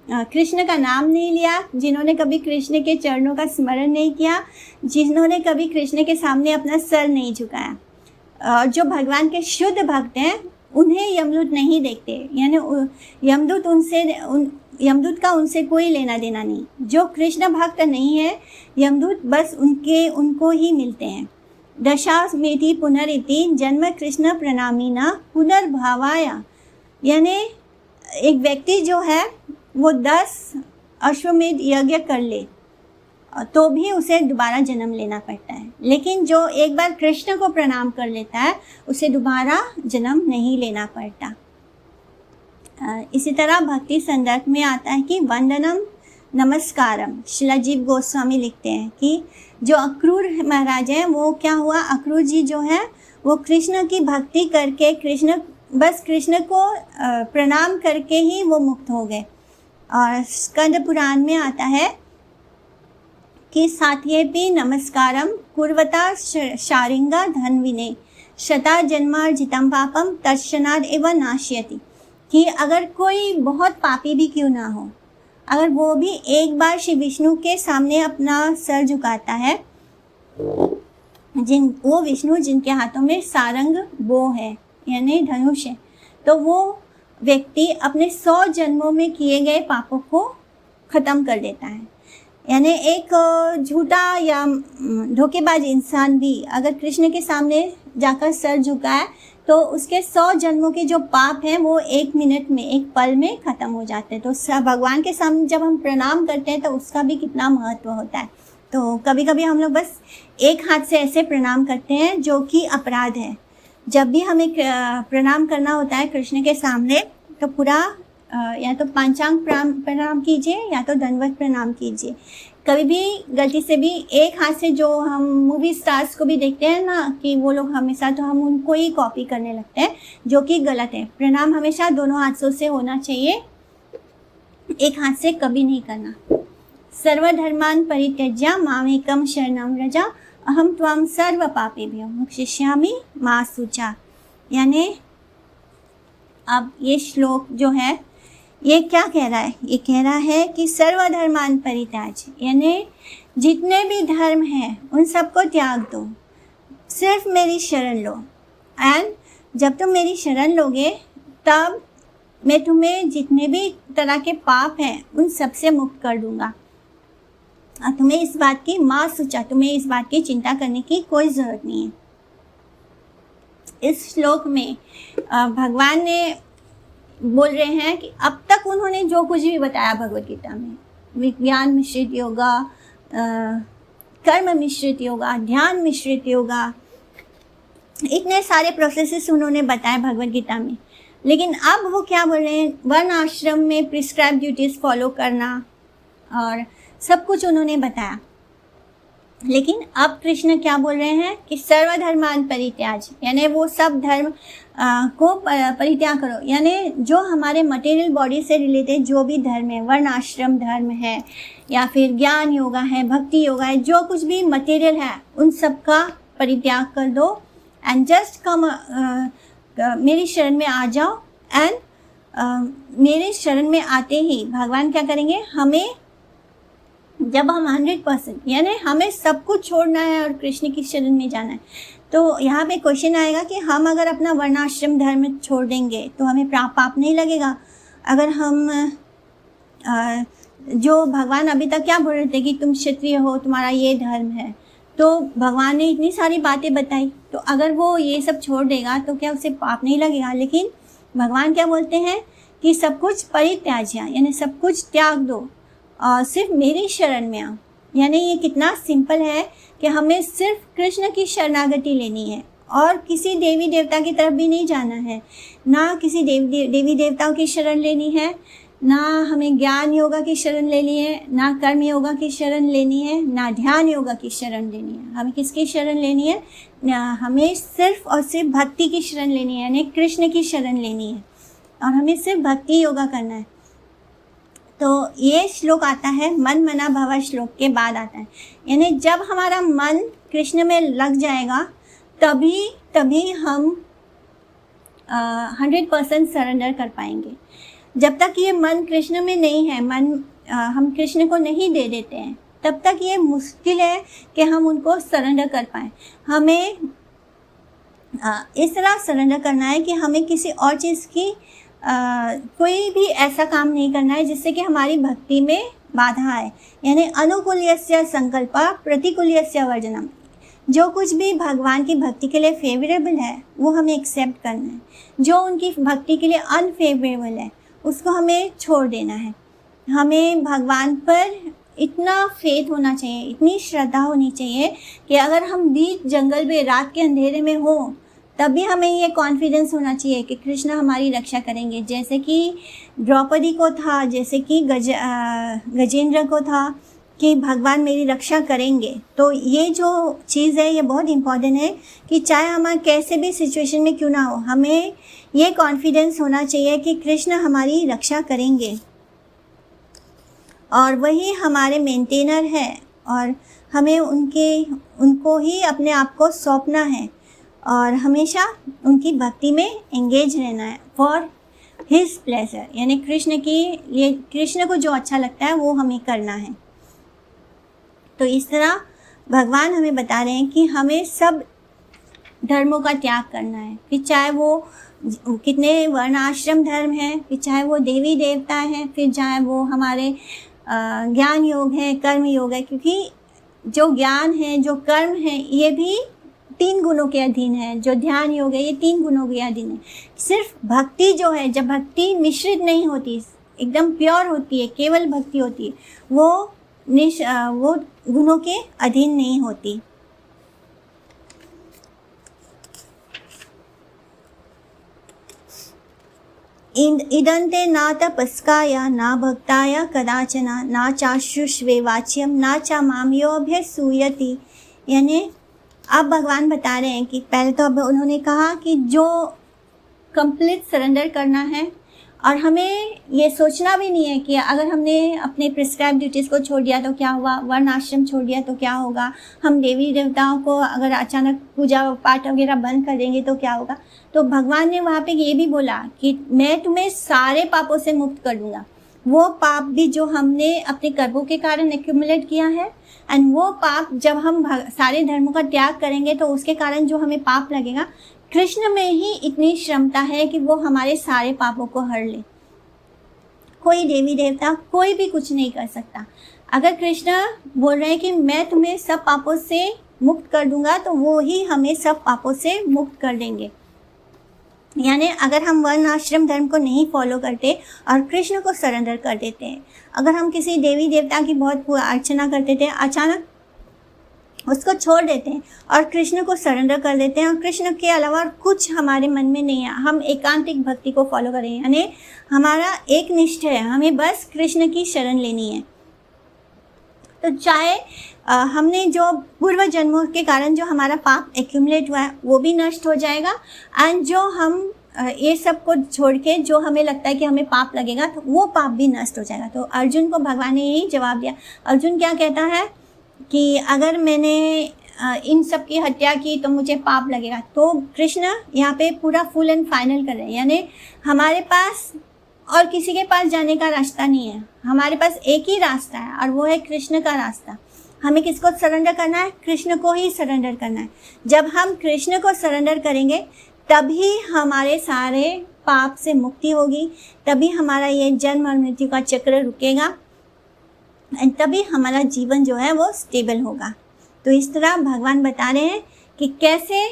कृष्ण का नाम नहीं लिया, जिन्होंने कभी कृष्ण के चरणों का स्मरण नहीं किया, जिन्होंने कभी कृष्ण के सामने अपना सर नहीं झुकाया। जो भगवान के शुद्ध भक्त हैं उन्हें यमदूत नहीं देखते, यानी यमदूत का उनसे कोई लेना देना नहीं। जो कृष्ण भक्त नहीं है यमदूत बस उनको ही मिलते हैं। दशामेधि पुनरिति जन्म कृष्ण प्रणामीना पुनर्भावाया। यानी एक व्यक्ति जो है वो 10 अश्वमेध यज्ञ कर ले तो भी उसे दोबारा जन्म लेना पड़ता है, लेकिन जो एक बार कृष्ण को प्रणाम कर लेता है उसे दोबारा जन्म नहीं लेना पड़ता। इसी तरह भक्ति संदर्भ में आता है कि वंदनम नमस्कारम। शिलाजीव गोस्वामी लिखते हैं कि जो अक्रूर महाराज हैं वो क्या हुआ, अक्रूर जी जो है वो कृष्ण की भक्ति करके कृष्ण को प्रणाम करके ही वो मुक्त हो गए। और स्कंद पुराण में आता है कि साथ्येपि नमस्कारम कुर्वता शारिंगा धन्विने शता जन्मार्जितम पापम तत्क्षणात् एव नाशयति। कि अगर कोई बहुत पापी भी क्यों ना हो, अगर वो भी एक बार श्री विष्णु के सामने अपना सर झुकाता है, वो विष्णु जिनके हाथों में सारंग बो है यानी धनुष है, तो वो व्यक्ति अपने 100 जन्मों में किए गए पापों को ख़त्म कर देता है। यानी एक झूठा या धोखेबाज इंसान भी अगर कृष्ण के सामने जाकर सर झुकाए तो उसके 100 जन्मों के जो पाप हैं वो 1 मिनट में, 1 पल में ख़त्म हो जाते हैं। तो भगवान के सामने जब हम प्रणाम करते हैं तो उसका भी कितना महत्व होता है। तो कभी कभी हम लोग बस एक हाथ से ऐसे प्रणाम करते हैं जो कि अपराध है। जब भी हमें प्रणाम करना होता है कृष्ण के सामने तो पूरा या तो पांचांग प्रणाम कीजिए या तो दंडवत प्रणाम कीजिए। कभी भी गलती से भी एक हाथ से, जो हम मूवी स्टार्स को भी देखते हैं ना कि वो लोग हमेशा, तो हम उनको ही कॉपी करने लगते हैं, जो कि गलत है। प्रणाम हमेशा दोनों हाथों से होना चाहिए, एक हाथ से कभी नहीं करना। सर्वधर्मान परित्यज्य मामेकम शरणं व्रज अहम त्वां सर्व पापेभ्यो मोक्षयिष्यामि मा शुचा। यानी अब ये श्लोक जो है ये क्या कह रहा है, ये कह रहा है कि सर्वधर्मान परित्याज, यानी जितने भी धर्म हैं उन सबको त्याग दो, सिर्फ मेरी शरण लो। एंड जब तुम मेरी शरण लोगे तब मैं तुम्हें जितने भी तरह के पाप हैं उन सब से मुक्त कर दूंगा। तुम्हें इस बात की माँ सोचा, तुम्हें इस बात की चिंता करने की कोई ज़रूरत नहीं है। इस श्लोक में भगवान ने बोल रहे हैं कि अब तक उन्होंने जो कुछ भी बताया भगवद गीता में, विज्ञान मिश्रित योगा, कर्म मिश्रित योगा, ध्यान मिश्रित योगा, इतने सारे प्रोसेसेस उन्होंने बताए भगवद गीता में, लेकिन अब वो क्या बोल रहे हैं, वर्ण आश्रम में प्रिस्क्राइब ड्यूटीज़ फॉलो करना और सब कुछ उन्होंने बताया। लेकिन अब कृष्ण क्या बोल रहे हैं कि सर्वधर्मान परित्याज, यानी वो सब धर्म को परित्याग करो। यानी जो हमारे मटेरियल बॉडी से रिलेटेड जो भी धर्म है, वर्ण आश्रम धर्म है या फिर ज्ञान योगा है, भक्ति योगा है, जो कुछ भी मटेरियल है उन सब का परित्याग कर दो एंड जस्ट कम मेरी शरण में आ जाओ। एंड मेरे शरण में आते ही भगवान क्या करेंगे, हमें जब हम 100% यानी हमें सब कुछ छोड़ना है और कृष्ण की शरण में जाना है, तो यहाँ पे क्वेश्चन आएगा कि हम अगर अपना वर्णाश्रम धर्म छोड़ देंगे तो हमें पाप नहीं लगेगा। अगर हम जो भगवान अभी तक क्या बोल रहे थे कि तुम क्षत्रिय हो, तुम्हारा ये धर्म है, तो भगवान ने इतनी सारी बातें बताई, तो अगर वो ये सब छोड़ देगा तो क्या उसे पाप नहीं लगेगा? लेकिन भगवान क्या बोलते हैं कि सब कुछ परित्याज्य, यानी सब कुछ त्याग दो और सिर्फ मेरी शरण में आओ। यानी ये कितना सिंपल है कि हमें सिर्फ कृष्ण की शरणागति लेनी है और किसी देवी देवता की तरफ भी नहीं जाना है, ना किसी देवी देवताओं की शरण लेनी है, ना हमें ज्ञान योगा की शरण लेनी है, ना कर्म योगा की शरण लेनी है, ना ध्यान योगा की शरण लेनी है। हमें किसकी शरण लेनी है? हमें सिर्फ और सिर्फ भक्ति की शरण लेनी है, यानी कृष्ण की शरण लेनी है और हमें सिर्फ भक्ति योगा करना है। तो ये श्लोक आता है मन मना भव श्लोक के बाद आता है, यानी जब हमारा मन कृष्ण में लग जाएगा तभी हम 100% सरेंडर कर पाएंगे। जब तक ये मन कृष्ण में नहीं है, हम कृष्ण को नहीं दे देते हैं, तब तक ये मुश्किल है कि हम उनको सरेंडर कर पाएँ। हमें इस तरह सरेंडर करना है कि हमें किसी और चीज़ की कोई भी ऐसा काम नहीं करना है जिससे कि हमारी भक्ति में बाधा आए, यानी अनुकूल्यस्य संकल्प प्रतिकूल्यस्य वर्जनम। जो कुछ भी भगवान की भक्ति के लिए फेवरेबल है वो हमें एक्सेप्ट करना है, जो उनकी भक्ति के लिए अनफेवरेबल है उसको हमें छोड़ देना है। हमें भगवान पर इतना फेथ होना चाहिए, इतनी श्रद्धा होनी चाहिए कि अगर हम बीच जंगल में रात के अंधेरे में हो तभी हमें ये कॉन्फिडेंस होना चाहिए कि कृष्ण हमारी रक्षा करेंगे। जैसे कि द्रौपदी को था, जैसे कि गजेंद्र को था कि भगवान मेरी रक्षा करेंगे। तो ये जो चीज़ है ये बहुत इम्पॉर्टेंट है कि चाहे हमारे कैसे भी सिचुएशन में क्यों ना हो, हमें ये कॉन्फिडेंस होना चाहिए कि कृष्ण हमारी रक्षा करेंगे और वही हमारे मेंटेनर है और हमें उनको ही अपने आप को सौंपना है और हमेशा उनकी भक्ति में एंगेज रहना है फॉर हिज प्लेजर, यानी कृष्ण को जो अच्छा लगता है वो हमें करना है। तो इस तरह भगवान हमें बता रहे हैं कि हमें सब धर्मों का त्याग करना है, फिर चाहे वो कितने वर्ण आश्रम धर्म है, फिर चाहे वो देवी देवता है, फिर चाहे वो हमारे ज्ञान योग है, कर्म योग है, क्योंकि जो ज्ञान है, जो कर्म है, ये भी 3 गुणों के अधीन है। जो ध्यान योग है ये 3 गुणों के अधीन है। सिर्फ भक्ति जो है, जब भक्ति मिश्रित नहीं होती, एकदम प्योर होती है, केवल भक्ति होती है, वो गुणों के अधीन नहीं होती। इदन्ते ना तपस्काय ना भक्ताय कदाचन ना चाशुष्वे वाच्यम ना चा मामयोऽभ्यसूयति। यानी अब भगवान बता रहे हैं कि पहले तो अब उन्होंने कहा कि जो कंप्लीट सरेंडर करना है और हमें ये सोचना भी नहीं है कि अगर हमने अपने प्रिस्क्राइब ड्यूटीज़ को छोड़ दिया तो क्या हुआ, वर्ण आश्रम छोड़ दिया तो क्या होगा, हम देवी देवताओं को अगर अचानक पूजा पाठ वगैरह बंद कर देंगे तो क्या होगा। तो भगवान ने वहाँ पे ये भी बोला कि मैं तुम्हें सारे पापों से मुक्त कर दूँगा, वो पाप भी जो हमने अपने कर्मों के कारण एक्यूमुलेट किया है, एंड वो पाप जब हम सारे धर्मों का त्याग करेंगे तो उसके कारण जो हमें पाप लगेगा, कृष्ण में ही इतनी क्षमता है कि वो हमारे सारे पापों को हर ले। कोई देवी देवता कोई भी कुछ नहीं कर सकता। अगर कृष्ण बोल रहे हैं कि मैं तुम्हें सब पापों से मुक्त कर दूंगा तो वो ही हमें सब पापों से मुक्त कर देंगे। यानी अगर हम वर्ण आश्रम धर्म को नहीं फॉलो करते और कृष्ण को सरेंडर कर देते हैं, अगर हम किसी देवी देवता की बहुत अर्चना करते थे, अचानक उसको छोड़ देते हैं और कृष्ण को सरेंडर कर देते हैं और कृष्ण के अलावा कुछ हमारे मन में नहीं है, हम एकांतिक भक्ति को फॉलो करें, यानी हमारा एक निष्ठ है, हमें बस कृष्ण की शरण लेनी है। तो चाहे हमने जो पूर्व जन्मों के कारण जो हमारा पाप एक्यूमुलेट हुआ है वो भी नष्ट हो जाएगा, एंड जो हम ये सब को छोड़ के जो हमें लगता है कि हमें पाप लगेगा तो वो पाप भी नष्ट हो जाएगा। तो अर्जुन को भगवान ने यही जवाब दिया। अर्जुन क्या कहता है कि अगर मैंने इन सब की हत्या की तो मुझे पाप लगेगा। तो कृष्ण यहाँ पे पूरा फुल एंड फाइनल कर रहे हैं, यानी हमारे पास और किसी के पास जाने का रास्ता नहीं है, हमारे पास एक ही रास्ता है और वो है कृष्ण का रास्ता। हमें किसको सरेंडर करना है? कृष्ण को ही सरेंडर करना है। जब हम कृष्ण को सरेंडर करेंगे तभी हमारे सारे पाप से मुक्ति होगी, तभी हमारा ये जन्म और मृत्यु का चक्र रुकेगा एंड तभी हमारा जीवन जो है वो स्टेबल होगा। तो इस तरह भगवान बता रहे हैं कि कैसे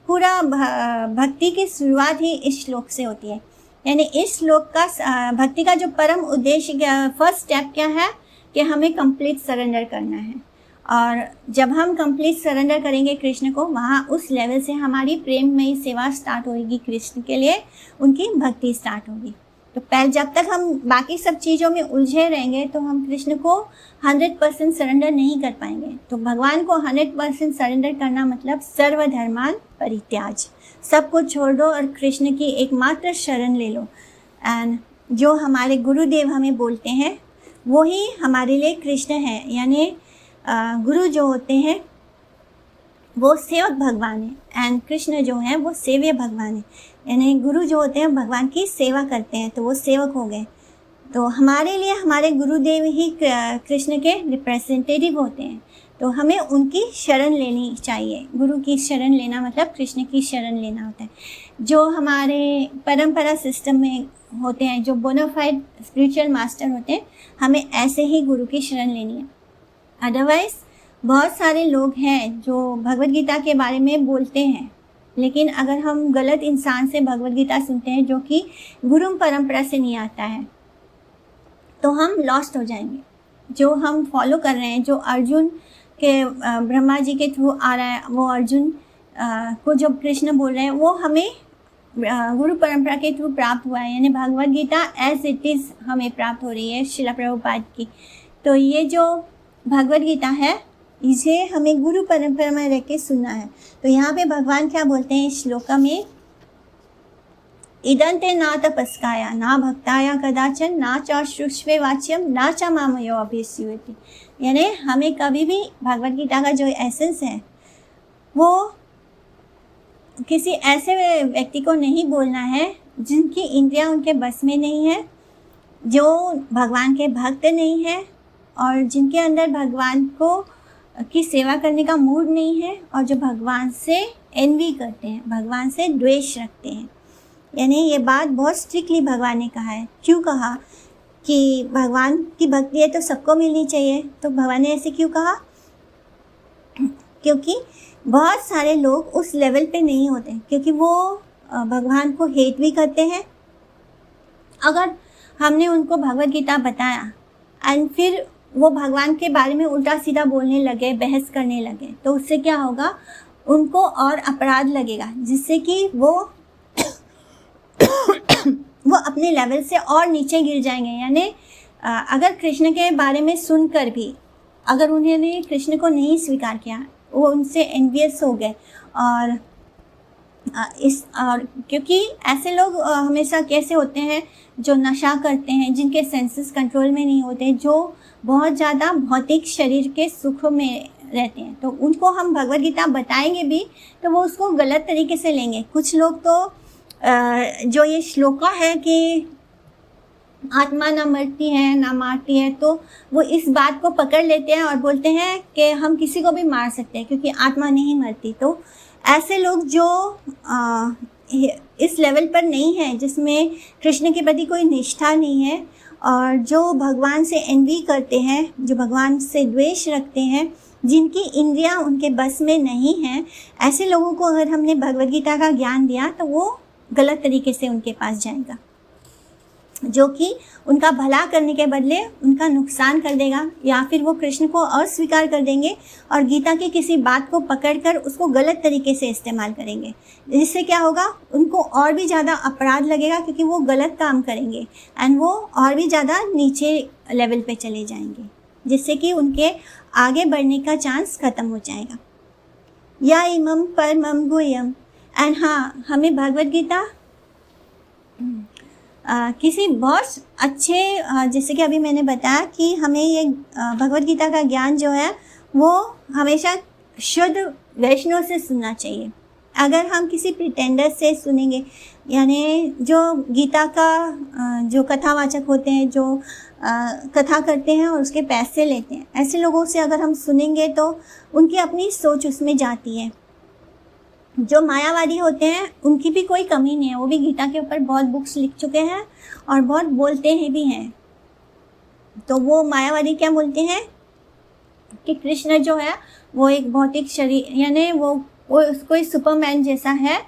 पूरा भक्ति की शुरुआत ही इस श्लोक से होती है। यानी इस श्लोक का भक्ति का जो परम उद्देश्य, फर्स्ट स्टेप क्या है कि हमें कंप्लीट सरेंडर करना है। और जब हम कंप्लीट सरेंडर करेंगे कृष्ण को, वहाँ उस लेवल से हमारी प्रेममयी सेवा स्टार्ट होगी, कृष्ण के लिए उनकी भक्ति स्टार्ट होगी। तो पहले जब तक हम बाकी सब चीज़ों में उलझे रहेंगे तो हम कृष्ण को 100% सरेंडर नहीं कर पाएंगे। तो भगवान को 100% सरेंडर करना मतलब सर्वधर्मान परित्याज, सब कुछ छोड़ दो और कृष्ण की एकमात्र शरण ले लो। एंड जो हमारे गुरुदेव हमें बोलते हैं वही हमारे लिए कृष्ण है। यानी गुरु जो होते हैं वो सेवक भगवान है एंड कृष्ण जो है वो सेव्य भगवान है। यानी गुरु जो होते हैं भगवान की सेवा करते हैं तो वो सेवक हो गए। तो हमारे लिए हमारे गुरुदेव ही कृष्ण के रिप्रेजेंटेटिव होते हैं। तो हमें उनकी शरण लेनी चाहिए। गुरु की शरण लेना मतलब कृष्ण की शरण लेना होता है। जो हमारे परंपरा सिस्टम में होते हैं, जो बोनाफाइड स्पिरिचुअल मास्टर होते हैं, हमें ऐसे ही गुरु की शरण लेनी है। अदरवाइज़ बहुत सारे लोग हैं जो भगवद गीता के बारे में बोलते हैं, लेकिन अगर हम गलत इंसान से भगवद गीता सुनते हैं जो कि गुरु परंपरा से नहीं आता है, तो हम लॉस्ट हो जाएंगे। जो हम फॉलो कर रहे हैं, जो अर्जुन के ब्रह्मा जी के थ्रू आ रहा है, वो अर्जुन को जो कृष्ण बोल रहे हैं वो हमें गुरु परंपरा के थ्रू प्राप्त हुआ है। यानी Bhagavad Gita as it is हमें प्राप्त हो रही है श्रील प्रभुपाद की। तो ये जो भगवद गीता है इसे हमें गुरु परंपरा में रह के सुनना है। तो यहाँ पे भगवान क्या बोलते हैं इस श्लोका में, इदंते ना तपस्काया ना भक्ताया कदाचन ना चाश्रुष्वे वाच्यम ना चा मामयो अभिस्युति। यानी हमें कभी भी भगवद गीता का जो एसेंस है वो किसी ऐसे व्यक्ति को नहीं बोलना है जिनकी इंद्रियां उनके बस में नहीं है, जो भगवान के भक्त नहीं है और जिनके अंदर भगवान को की सेवा करने का मूड नहीं है और जो भगवान से एनवी करते हैं, भगवान से द्वेष रखते हैं। यानी ये बात बहुत स्ट्रिक्टली भगवान ने कहा है। क्यों कहा कि भगवान की भक्ति है तो सबको मिलनी चाहिए, तो भगवान ने ऐसे क्यों कहा? क्योंकि बहुत सारे लोग उस लेवल पे नहीं होते, क्योंकि वो भगवान को हेट भी करते हैं। अगर हमने उनको भगवद गीता बताया एंड फिर वो भगवान के बारे में उल्टा सीधा बोलने लगे, बहस करने लगे, तो उससे क्या होगा, उनको और अपराध लगेगा, जिससे कि वो अपने लेवल से और नीचे गिर जाएंगे। यानी अगर कृष्ण के बारे में सुनकर भी अगर उन्होंने कृष्ण को नहीं स्वीकार किया, वो उनसे एनवियस हो गए। और क्योंकि ऐसे लोग हमेशा कैसे होते हैं, जो नशा करते हैं, जिनके सेंसेस कंट्रोल में नहीं होते, जो बहुत ज़्यादा भौतिक शरीर के सुख में रहते हैं, तो उनको हम भगवद गीता बताएंगे भी तो वो उसको गलत तरीके से लेंगे। कुछ लोग तो जो ये श्लोका है कि आत्मा ना मरती है ना मारती है, तो वो इस बात को पकड़ लेते हैं और बोलते हैं कि हम किसी को भी मार सकते हैं क्योंकि आत्मा नहीं मरती। तो ऐसे लोग जो इस लेवल पर नहीं है, जिसमें कृष्ण के प्रति कोई निष्ठा नहीं है और जो भगवान से एनवी करते हैं, जो भगवान से द्वेष रखते हैं, जिनकी इंद्रियां उनके बस में नहीं हैं, ऐसे लोगों को अगर हमने भगवद गीता का ज्ञान दिया तो वो गलत तरीके से उनके पास जाएगा, जो कि उनका भला करने के बदले उनका नुकसान कर देगा, या फिर वो कृष्ण को अस्वीकार कर देंगे और गीता की किसी बात को पकड़कर उसको गलत तरीके से इस्तेमाल करेंगे। जिससे क्या होगा, उनको और भी ज़्यादा अपराध लगेगा क्योंकि वो गलत काम करेंगे एंड वो और भी ज़्यादा नीचे लेवल पे चले जाएंगे, जिससे कि उनके आगे बढ़ने का चांस ख़त्म हो जाएगा। या इमम परमम गुह्यम। एंड हाँ, हमें भगवद गीता किसी बहुत अच्छे, जैसे कि अभी मैंने बताया कि हमें ये भगवद गीता का ज्ञान जो है वो हमेशा शुद्ध वैष्णव से सुनना चाहिए। अगर हम किसी प्रिटेंडर से सुनेंगे, यानी जो गीता का जो कथावाचक होते हैं, जो कथा करते हैं और उसके पैसे लेते हैं, ऐसे लोगों से अगर हम सुनेंगे तो उनकी अपनी सोच उसमें जाती है। जो मायावादी होते हैं उनकी भी कोई कमी नहीं है, वो भी गीता के ऊपर बहुत बुक्स लिख चुके हैं और बहुत बोलते हैं भी हैं। तो वो मायावादी क्या बोलते हैं कि कृष्ण जो है वो एक भौतिक शरीर, यानी वो कोई सुपरमैन जैसा है।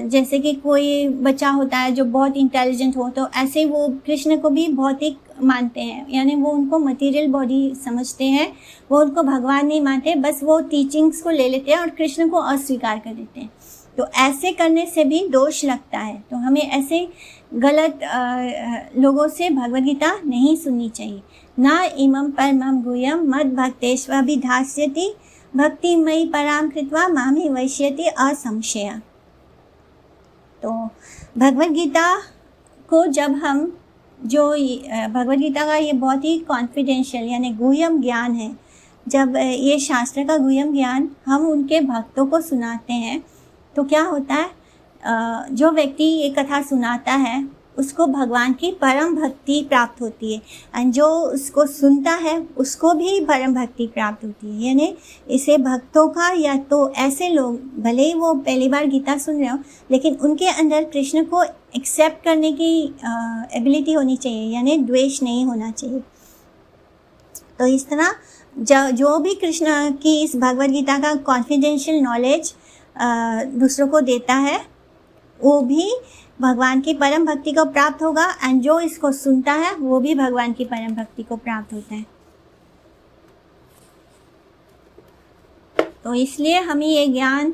जैसे कि कोई बच्चा होता है जो बहुत इंटेलिजेंट हो, तो ऐसे वो कृष्ण को भी भौतिक मानते हैं, यानी वो उनको मटेरियल बॉडी समझते हैं, वो उनको भगवान नहीं मानते, बस वो टीचिंग्स को ले लेते हैं और कृष्ण को अस्वीकार कर देते हैं। तो ऐसे करने से भी दोष लगता है। तो हमें ऐसे गलत लोगों से भगवद गीता नहीं सुननी चाहिए। ना इमं परमं गुह्यं मद भक्तेष्वभिधास्यति भक्तिमयी पराम कृत्वा मामे वैश्यति असंशया। तो भगवद गीता को जब हम भगवद गीता का ये बहुत ही कॉन्फिडेंशियल यानी गुह्यम ज्ञान है, जब ये शास्त्र का गुह्यम ज्ञान हम उनके भक्तों को सुनाते हैं तो क्या होता है, जो व्यक्ति ये कथा सुनाता है उसको भगवान की परम भक्ति प्राप्त होती है, और जो उसको सुनता है उसको भी परम भक्ति प्राप्त होती है। यानी इसे भक्तों का, या तो ऐसे लोग भले ही वो पहली बार गीता सुन रहे हो, लेकिन उनके अंदर कृष्ण को एक्सेप्ट करने की एबिलिटी होनी चाहिए, यानी द्वेष नहीं होना चाहिए। तो इस तरह जो भी कृष्ण की इस भगवद गीता का कॉन्फिडेंशियल नॉलेज दूसरों को देता है, वो भी भगवान की परम भक्ति को प्राप्त होगा, एंड जो इसको सुनता है वो भी भगवान की परम भक्ति को प्राप्त होता है। तो इसलिए हमें ये ज्ञान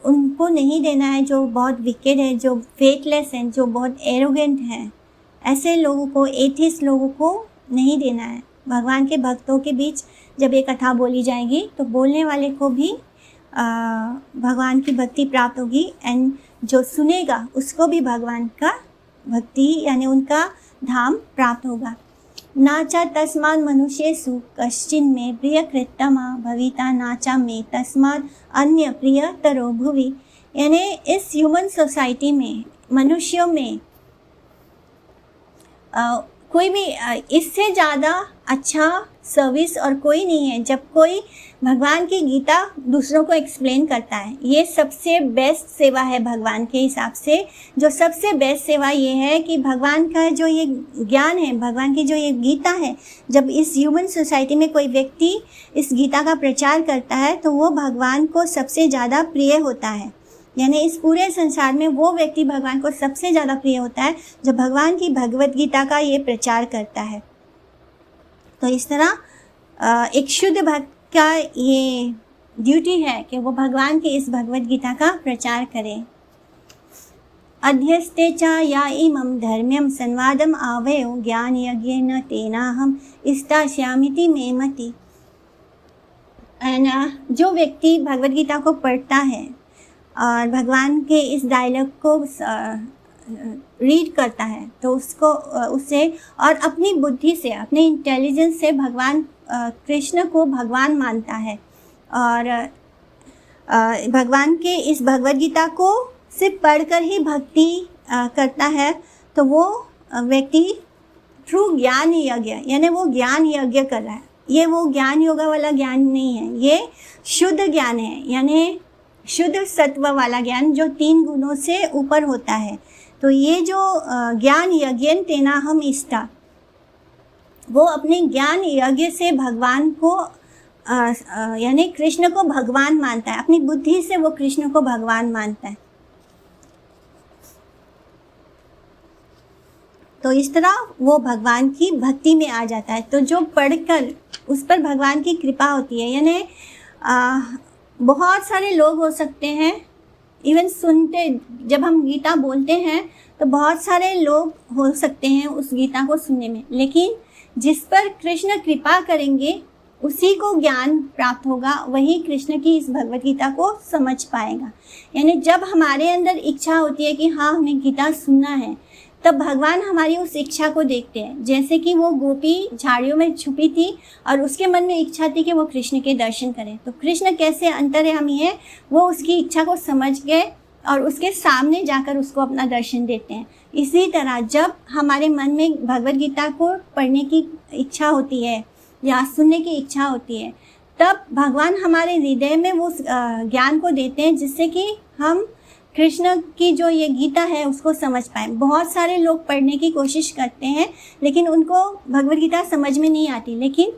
उनको नहीं देना है जो बहुत विकेड है, जो फेथलेस हैं, जो बहुत एरोगेंट हैं। ऐसे लोगों को, एथिस्ट लोगों को नहीं देना है। भगवान के भक्तों के बीच जब ये कथा बोली जाएगी तो बोलने वाले को भी भगवान की भक्ति प्राप्त होगी, एंड जो सुनेगा उसको भी भगवान का भक्ति यानी उनका धाम प्राप्त होगा। नाचा तस्मात् मनुष्येषु कश्चिन् मे प्रियकृत्तमा भविता नाचा में तस्मात् अन्य प्रियतरो भुवि। यानी इस ह्यूमन सोसाइटी में, मनुष्यों में कोई भी इससे ज़्यादा अच्छा सर्विस और कोई नहीं है जब कोई भगवान की गीता दूसरों को एक्सप्लेन करता है। ये सबसे बेस्ट सेवा है भगवान के हिसाब से। जो सबसे बेस्ट सेवा ये है कि भगवान का जो ये ज्ञान है, भगवान की जो ये गीता है, जब इस ह्यूमन सोसाइटी में कोई व्यक्ति इस गीता का प्रचार करता है तो वो भगवान को सबसे ज़्यादा प्रिय होता है। यानी इस पूरे संसार में वो व्यक्ति भगवान को सबसे ज़्यादा प्रिय होता है जो भगवान की भगवद गीता का ये प्रचार करता है। तो इस तरह एक शुद्ध भक्त का ये ड्यूटी है कि वो भगवान की इस भगवद गीता का प्रचार करें। अध्यस्ते च या इमं धर्म्यं संवादम आवयो ज्ञान यज्ञेन तेनाहम इष्टास्यामिति मे मति। जो व्यक्ति भगवद गीता को पढ़ता है और भगवान के इस डायलॉग को रीड करता है तो उससे और अपनी बुद्धि से, अपने इंटेलिजेंस से भगवान कृष्ण को भगवान मानता है और भगवान के इस भगवद गीता को सिर्फ पढ़कर ही भक्ति करता है, तो वो व्यक्ति थ्रू ज्ञान यज्ञ, यानी वो ज्ञान यज्ञ कर रहा है। ये वो ज्ञान योगा वाला ज्ञान नहीं है, ये शुद्ध ज्ञान है, यानी शुद्ध सत्व वाला ज्ञान जो 3 गुणों से ऊपर होता है। तो ये जो ज्ञान यज्ञ तेना हम इष्टा, वो अपने ज्ञान यज्ञ से भगवान को यानी कृष्ण को भगवान मानता है, अपनी बुद्धि से वो कृष्ण को भगवान मानता है। तो इस तरह वो भगवान की भक्ति में आ जाता है। तो जो पढ़कर उस पर भगवान की कृपा होती है, यानी बहुत सारे लोग हो सकते हैं, इवन सुनते, जब हम गीता बोलते हैं तो बहुत सारे लोग हो सकते हैं उस गीता को सुनने में, लेकिन जिस पर कृष्ण कृपा करेंगे उसी को ज्ञान प्राप्त होगा, वही कृष्ण की इस भगवद गीता को समझ पाएगा। यानी जब हमारे अंदर इच्छा होती है कि हाँ हमें गीता सुनना है, तब भगवान हमारी उस इच्छा को देखते हैं। जैसे कि वो गोपी झाड़ियों में छुपी थी और उसके मन में इच्छा थी कि वो कृष्ण के दर्शन करें, तो कृष्ण कैसे अंतर्यामी है, वो उसकी इच्छा को समझ गए और उसके सामने जाकर उसको अपना दर्शन देते हैं। इसी तरह जब हमारे मन में भगवद गीता को पढ़ने की इच्छा होती है या सुनने की इच्छा होती है, तब भगवान हमारे हृदय में वो ज्ञान को देते हैं, जिससे कि हम कृष्ण की जो ये गीता है उसको समझ पाए। बहुत सारे लोग पढ़ने की कोशिश करते हैं लेकिन उनको भगवद गीता समझ में नहीं आती। लेकिन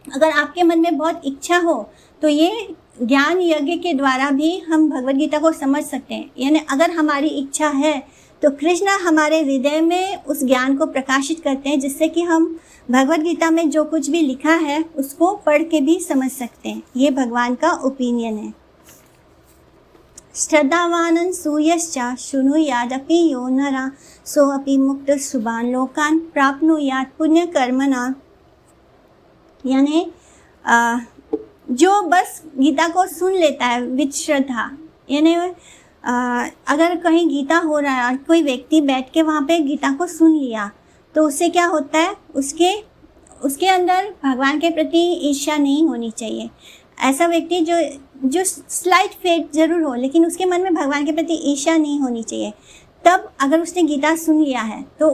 अगर आपके मन में बहुत इच्छा हो तो ये ज्ञान यज्ञ के द्वारा भी हम भगवद गीता को समझ सकते हैं। यानी अगर हमारी इच्छा है तो कृष्ण हमारे हृदय में उस ज्ञान को प्रकाशित करते हैं, जिससे कि हम भगवद गीता में जो कुछ भी लिखा है उसको पढ़ के भी समझ सकते हैं। ये भगवान का ओपिनियन है। श्रद्धावानन् सूयश्च शृणुयादपि यो नरः सोऽपि मुक्तः शुभान् लोकान् प्राप्नुयात् पुण्यकर्मणा। यानी जो बस गीता को सुन लेता है विद श्रद्धा, यानी अगर कहीं गीता हो रहा है और कोई व्यक्ति बैठ के वहाँ पे गीता को सुन लिया तो उससे क्या होता है, उसके अंदर भगवान के प्रति ईर्ष्या नहीं होनी चाहिए। ऐसा व्यक्ति जो स्लाइट फेथ जरूर हो लेकिन उसके मन में भगवान के प्रति ईर्ष्या नहीं होनी चाहिए। तब अगर उसने गीता सुन लिया है तो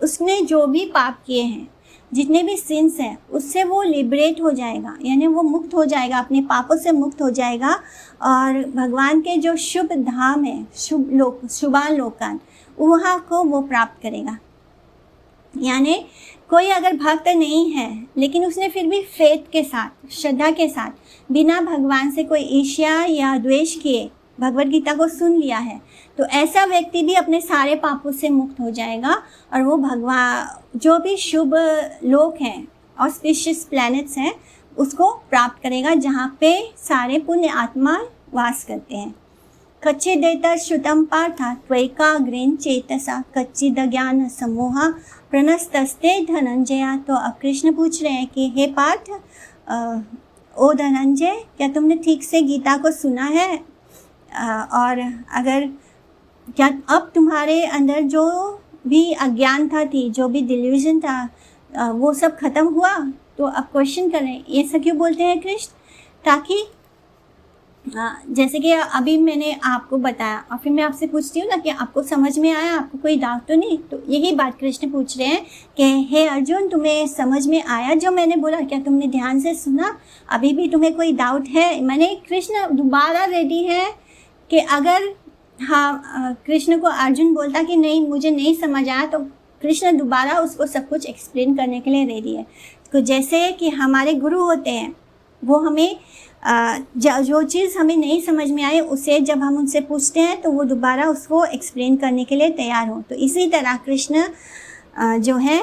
उसने जो भी पाप किए हैं, जितने भी सिंस हैं, उससे वो लिबरेट हो जाएगा, यानी वो मुक्त हो जाएगा, अपने पापों से मुक्त हो जाएगा और भगवान के जो शुभ धाम है, शुभान लोकान, वहाँ को वो प्राप्त करेगा। यानी कोई अगर भक्त नहीं है लेकिन उसने फिर भी फेथ के साथ, श्रद्धा के साथ, बिना भगवान से कोई ईर्ष्या या द्वेष किए भगवद गीता को सुन लिया है तो ऐसा व्यक्ति भी अपने सारे पापों से मुक्त हो जाएगा और वो भगवान जो भी शुभ लोक हैं, ऑस्पिशियस प्लैनेट्स हैं, उसको प्राप्त करेगा जहाँ पे सारे पुण्य आत्मा वास करते हैं। कच्चिदेतत् श्रुतं पार्थ त्वैकाग्रेण चेतसा कच्चिद ज्ञान समूहा प्रणस्तस्ते धनंजया। तो अब कृष्ण पूछ रहे हैं कि हे पार्थ, ओ धनंजय, क्या तुमने ठीक से गीता को सुना है? और अगर क्या अब तुम्हारे अंदर जो भी अज्ञान थी, जो भी डिल्यूजन था, वो सब खत्म हुआ? तो अब क्वेश्चन कर रहे हैं ये सब क्यों बोलते हैं कृष्ण, ताकि जैसे कि अभी मैंने आपको बताया और फिर मैं आपसे पूछती हूँ ना कि आपको समझ में आया, आपको कोई डाउट तो नहीं? तो यही बात कृष्ण पूछ रहे हैं कि हे अर्जुन, तुम्हें समझ में आया जो मैंने बोला? क्या तुमने ध्यान से सुना? अभी भी तुम्हें कोई डाउट है? मैंने कृष्ण दोबारा रेडी है कि अगर कृष्ण को अर्जुन बोलता कि नहीं मुझे नहीं समझ आया तो कृष्ण दोबारा उसको सब कुछ एक्सप्लेन करने के लिए रेडी है। तो जैसे कि हमारे गुरु होते हैं, वो हमें जो चीज़ हमें नहीं समझ में आए उसे जब हम उनसे पूछते हैं तो वो दोबारा उसको एक्सप्लेन करने के लिए तैयार हो। तो इसी तरह कृष्ण जो है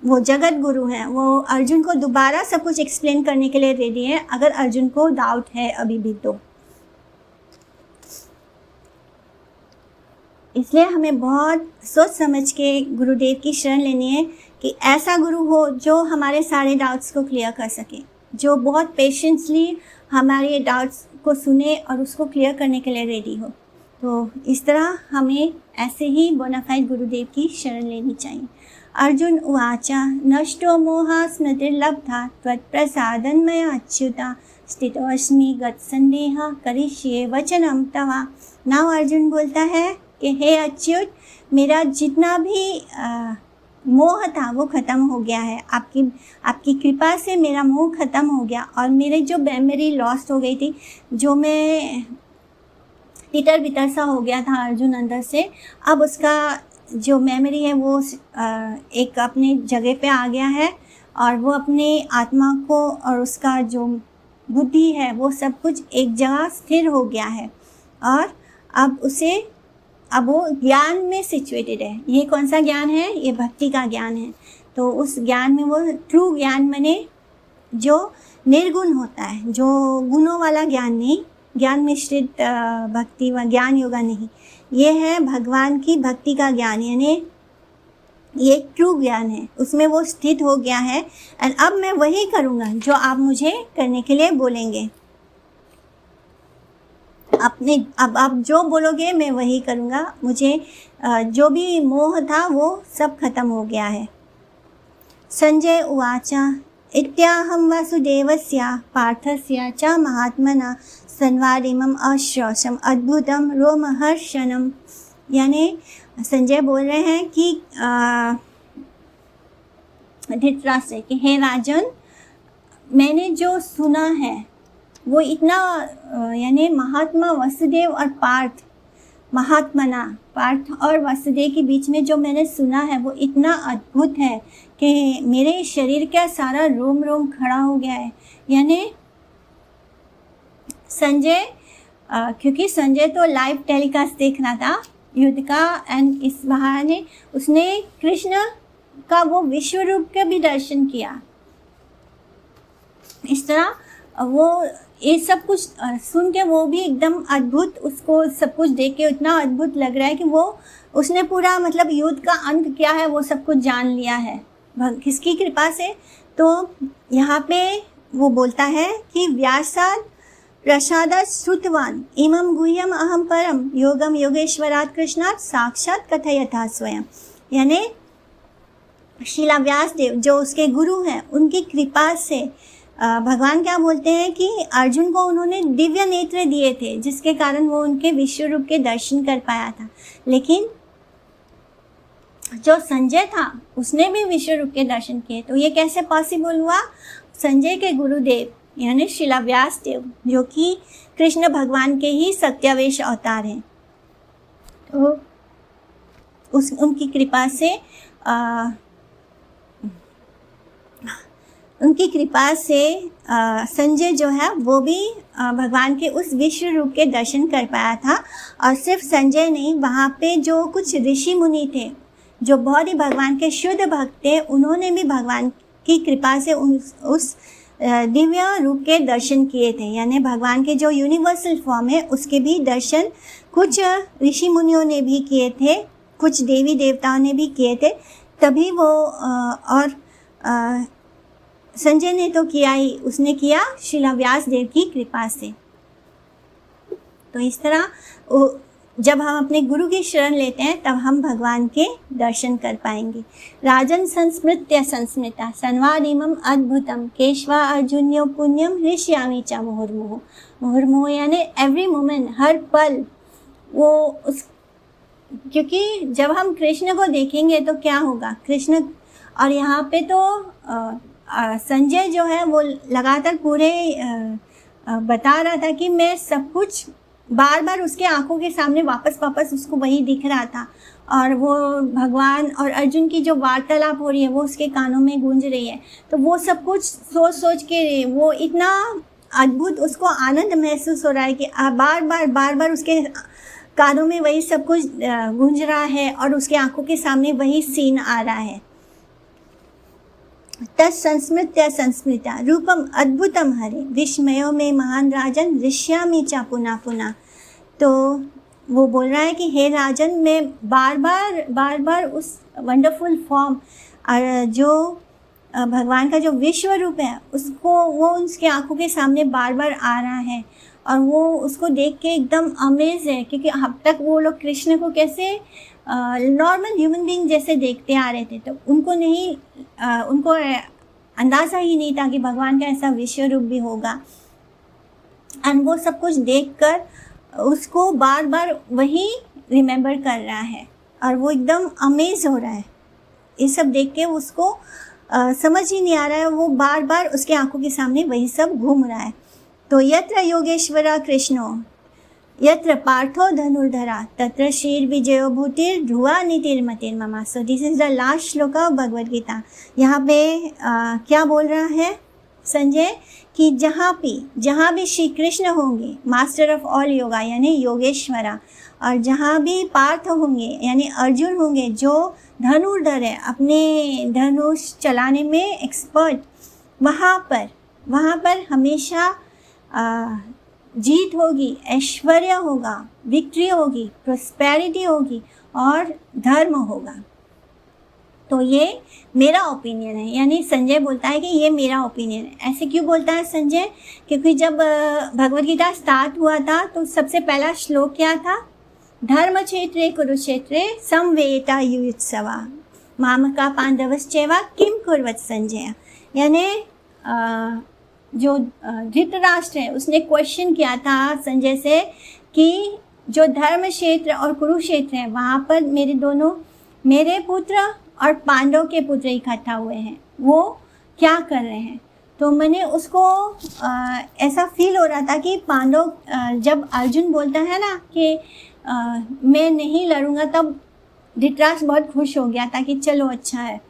वो जगत गुरु हैं, वो अर्जुन को दोबारा सब कुछ एक्सप्लेन करने के लिए रेडी है अगर अर्जुन को डाउट है अभी भी। तो इसलिए हमें बहुत सोच समझ के गुरुदेव की शरण लेनी है कि ऐसा गुरु हो जो हमारे सारे डाउट्स को क्लियर कर सके, जो बहुत पेशेंसली हमारे डाउट्स को सुने और उसको क्लियर करने के लिए रेडी हो। तो इस तरह हमें ऐसे ही बोनाफाइड गुरुदेव की शरण लेनी चाहिए। अर्जुन उवाच नष्टो मोहा स्मृतिर्लब्धा त्वत्प्रसादन् मया अच्युता स्थितोऽस्मि गतसन्देह करिष्ये वचनं तव। नाउ अर्जुन बोलता है कि हे अच्युत, मेरा जितना भी मोह था वो ख़त्म हो गया है। आपकी कृपा से मेरा मोह ख़त्म हो गया और मेरे जो मेमोरी लॉस्ट हो गई थी, जो मैं तितर बितर सा हो गया था अर्जुन अंदर से, अब उसका जो मेमोरी है वो एक अपनी जगह पे आ गया है और वो अपने आत्मा को और उसका जो बुद्धि है वो सब कुछ एक जगह स्थिर हो गया है और अब वो ज्ञान में सिचुएटेड है। ये कौन सा ज्ञान है? ये भक्ति का ज्ञान है। तो उस ज्ञान में वो ट्रू ज्ञान माने जो निर्गुण होता है, जो गुणों वाला ज्ञान नहीं, ज्ञान मिश्रित भक्ति व ज्ञान योगा नहीं, ये है भगवान की भक्ति का ज्ञान, यानी ये ट्रू ज्ञान है। उसमें वो स्थित हो गया है एंड अब मैं वही करूँगा जो आप मुझे करने के लिए बोलेंगे। अब आप जो बोलोगे मैं वही करूँगा। मुझे जो भी मोह था वो सब खत्म हो गया है। संजय उवाच इत्याहं वासुदेवस्य पार्थस्य च महात्मना संवादिमम् अश्रौषम् अद्भुतं रोमहर्षणम्। यानी संजय बोल रहे हैं कि धृतराष्ट्र से कि हे राजन, मैंने जो सुना है वो इतना यानी महात्मा वसुदेव और पार्थ और वसुदेव के बीच में जो मैंने सुना है वो इतना अद्भुत है कि मेरे शरीर का सारा रोम रोम खड़ा हो गया है। यानी संजय क्योंकि संजय तो लाइव टेलीकास्ट देख रहा था युद्ध का, एंड इस बहाने उसने कृष्ण का वो विश्व रूप का भी दर्शन किया। इस तरह वो ये सब कुछ सुन के वो भी एकदम अद्भुत, उसको सब कुछ देख के इतना अद्भुत लग रहा है कि वो उसने पूरा मतलब युद्ध का अंत क्या है वो सब कुछ जान लिया है किसकी कृपा से। तो यहाँ पे वो बोलता है कि व्यासाद प्रसादात् श्रुतवान इमं गुह्यम अहम परम योगम योगेश्वरात् कृष्णात् साक्षात कथयथा स्वयं। यानी शीला व्यास देव जो उसके गुरु हैं उनकी कृपा से भगवान क्या बोलते हैं कि अर्जुन को उन्होंने दिव्य नेत्र दिए थे जिसके कारण वो उनके विश्व रूप के दर्शन कर पाया था। लेकिन जो संजय था उसने भी विश्व रूप के दर्शन किए। तो ये कैसे पॉसिबल हुआ? संजय के गुरुदेव यानी शीला व्यास देव जो कि कृष्ण भगवान के ही सत्यावेश अवतार हैं, तो उनकी कृपा से संजय जो है वो भी भगवान के उस विश्व रूप के दर्शन कर पाया था। और सिर्फ संजय नहीं, वहाँ पे जो कुछ ऋषि मुनि थे जो बहुत ही भगवान के शुद्ध भक्त थे, उन्होंने भी भगवान की कृपा से उस दिव्य रूप के दर्शन किए थे। यानी भगवान के जो यूनिवर्सल फॉर्म है उसके भी दर्शन कुछ ऋषि मुनियों ने भी किए थे, कुछ देवी देवताओं ने भी किए थे। तभी वो और संजय ने तो किया ही, उसने किया शीला व्यास देव की कृपा से। तो इस तरह जब हम अपने गुरु की शरण लेते हैं तब हम भगवान के दर्शन कर पाएंगे। राजन संस्मृत्य संस्मृता संवादिमम अद्भुतम केशवा अर्जुन्यो पुण्यम हृष्यामि च मुहुर्मुहुः। मुहुर्मुहुः यानी एवरी मोमेंट, हर पल वो उस, क्योंकि जब हम कृष्ण को देखेंगे तो क्या होगा कृष्ण। और यहाँ पे तो संजय जो है वो लगातार पूरे बता रहा था कि मैं सब कुछ बार बार उसके आंखों के सामने वापस उसको वही दिख रहा था। और वो भगवान और अर्जुन की जो वार्तालाप हो रही है वो उसके कानों में गूंज रही है। तो वो सब कुछ सोच के वो इतना अद्भुत उसको आनंद महसूस हो रहा है कि बार बार उसके कानों में वही सब कुछ गूंज रहा है और उसके आंखों के सामने वही सीन आ रहा है। तत्संस्मृत्य संस्मृता रूपम अद्भुतम हरे विस्मयो में महान राजन ऋष्यामि च पुनः पुनः। तो वो बोल रहा है कि हे राजन, मैं बार बार उस वंडरफुल फॉर्म जो भगवान का जो विश्व रूप है उसको वो उसके आंखों के सामने बार बार आ रहा है। और वो उसको देख के एकदम अमेज है, क्योंकि अब तक वो लोग कृष्ण को कैसे नॉर्मल ह्यूमन बीइंग जैसे देखते आ रहे थे, तो उनको अंदाज़ा ही नहीं था कि भगवान का ऐसा विश्व रूप भी होगा। एंड वो सब कुछ देखकर उसको बार बार वही रिमेंबर कर रहा है और वो एकदम अमेज हो रहा है। ये सब देख के उसको समझ ही नहीं आ रहा है, वो बार बार उसके आंखों के सामने वही सब घूम रहा है। तो यत्र योगेश्वरा कृष्णो यत्र पार्थो धनुर्धरा तत्र शीर विजयो भूतिर ध्रुवा नीतिर्मतिर्ममा। So this is the last shloka of Bhagavad Gita. यहाँ पे क्या बोल रहा है संजय कि जहाँ भी श्री कृष्ण होंगे मास्टर ऑफ ऑल योगा यानी योगेश्वरा, और जहाँ भी पार्थ होंगे यानी अर्जुन होंगे जो धनुर्धर है, अपने धनुष चलाने में एक्सपर्ट, वहाँ पर हमेशा जीत होगी, ऐश्वर्य होगा, विक्ट्री होगी, प्रोस्पेरिटी होगी और धर्म होगा। तो ये मेरा ओपिनियन है। यानी संजय बोलता है कि ये मेरा ओपिनियन है। ऐसे क्यों बोलता है संजय? क्योंकि जब भगवद गीता स्टार्ट हुआ था तो सबसे पहला श्लोक क्या था? धर्म क्षेत्रे कुरुक्षेत्रे समवेता युयुत्सवा मामका पांडवश्चैव किम कुर्वत संजय। यानी जो धृतराष्ट्र है उसने क्वेश्चन किया था संजय से कि जो धर्म क्षेत्र और कुरुक्षेत्र है वहाँ पर मेरे पुत्र और पांडव के पुत्र इकट्ठा हुए हैं, वो क्या कर रहे हैं? तो मैंने उसको ऐसा फील हो रहा था कि पांडव जब अर्जुन बोलता है ना कि मैं नहीं लड़ूंगा, तब धृतराष्ट्र बहुत खुश हो गया था कि चलो अच्छा है।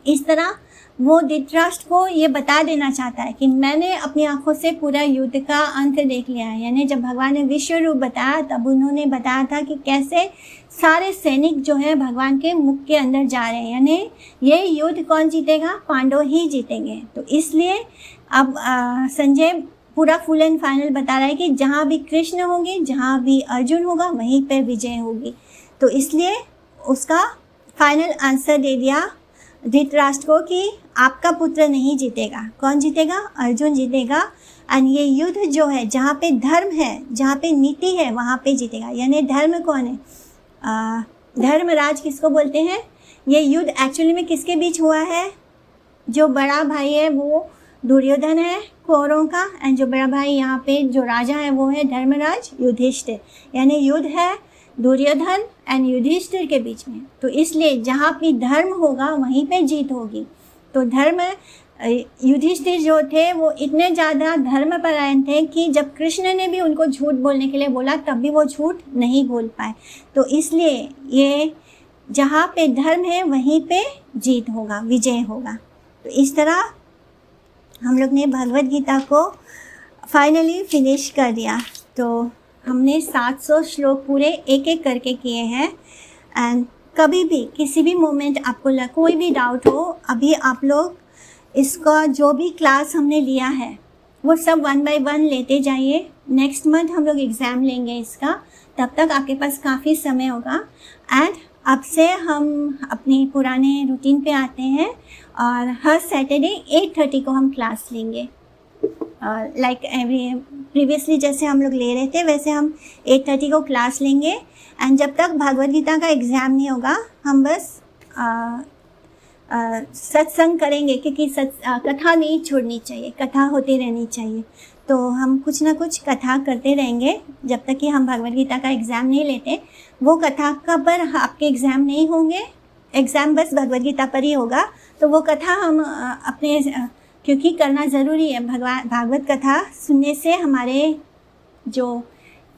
इस तरह वो धृतराष्ट्र को ये बता देना चाहता है कि मैंने अपनी आंखों से पूरा युद्ध का अंत देख लिया है। यानी जब भगवान ने विश्व रूप बताया तब उन्होंने बताया था कि कैसे सारे सैनिक जो है भगवान के मुख के अंदर जा रहे हैं। यानी ये युद्ध कौन जीतेगा? पांडव ही जीतेंगे। तो इसलिए अब संजय पूरा फुल एंड फाइनल बता रहा है कि जहाँ भी कृष्ण होंगे, जहाँ भी अर्जुन होगा, वहीं पर विजय होगी। तो इसलिए उसका फाइनल आंसर दे दिया धृतराष्ट्र को कि आपका पुत्र नहीं जीतेगा। कौन जीतेगा? अर्जुन जीतेगा। एंड ये युद्ध जो है, जहाँ पे धर्म है, जहाँ पे नीति है, वहाँ पे जीतेगा। यानी धर्म कौन है? धर्मराज किसको बोलते हैं? ये युद्ध एक्चुअली में किसके बीच हुआ है? जो बड़ा भाई है वो दुर्योधन है कौरवों का, एंड जो बड़ा भाई यहाँ पे जो राजा है वो है धर्मराज युधिष्ठिर। यानी युद्ध है दुर्योधन एंड युधिष्ठिर के बीच में। तो इसलिए जहाँ भी धर्म होगा वहीं पे जीत होगी। तो धर्म युधिष्ठिर जो थे वो इतने ज़्यादा धर्मपरायण थे कि जब कृष्ण ने भी उनको झूठ बोलने के लिए बोला तब भी वो झूठ नहीं बोल पाए। तो इसलिए ये जहाँ पे धर्म है वहीं पे जीत होगा, विजय होगा। तो इस तरह हम लोग ने भगवद गीता को फाइनली फिनिश कर दिया। तो हमने 700 श्लोक पूरे एक एक करके किए हैं। एंड कभी भी किसी भी मोमेंट आपको कोई भी डाउट हो, अभी आप लोग इसका जो भी क्लास हमने लिया है वो सब 1 by 1 लेते जाइए। नेक्स्ट मंथ हम लोग एग्ज़ाम लेंगे इसका, तब तक आपके पास काफ़ी समय होगा। एंड अब से हम अपनी पुराने रूटीन पे आते हैं और हर सैटरडे 8:30 को हम क्लास लेंगे। लाइक प्रीवियसली जैसे हम लोग ले रहे थे वैसे हम 8:30 को क्लास लेंगे। एंड जब तक भगवद गीता का एग्ज़ाम नहीं होगा हम बस सत्संग करेंगे, क्योंकि कथा नहीं छोड़नी चाहिए, कथा होती रहनी चाहिए। तो हम कुछ ना कुछ कथा करते रहेंगे जब तक कि हम भगवद गीता का एग्ज़ाम नहीं लेते। वो कथा का पर आपके एग्ज़ाम नहीं होंगे, एग्ज़ाम बस भगवद गीता पर ही होगा। तो वो कथा हम अपने क्योंकि करना ज़रूरी है। भागवत कथा सुनने से हमारे जो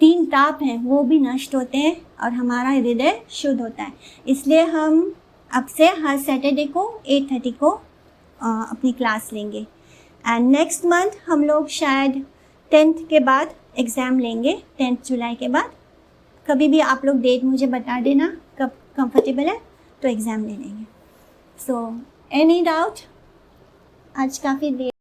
3 ताप हैं वो भी नष्ट होते हैं और हमारा हृदय शुद्ध होता है। इसलिए हम अब से हर सैटरडे को 8:30 को अपनी क्लास लेंगे। एंड नेक्स्ट मंथ हम लोग शायद 10th के बाद एग्ज़ाम लेंगे, 10 जुलाई के बाद। कभी भी आप लोग डेट मुझे बता देना कब कंफर्टेबल है तो एग्ज़ाम ले लेंगे। So any doubt? आज काफ़ी देर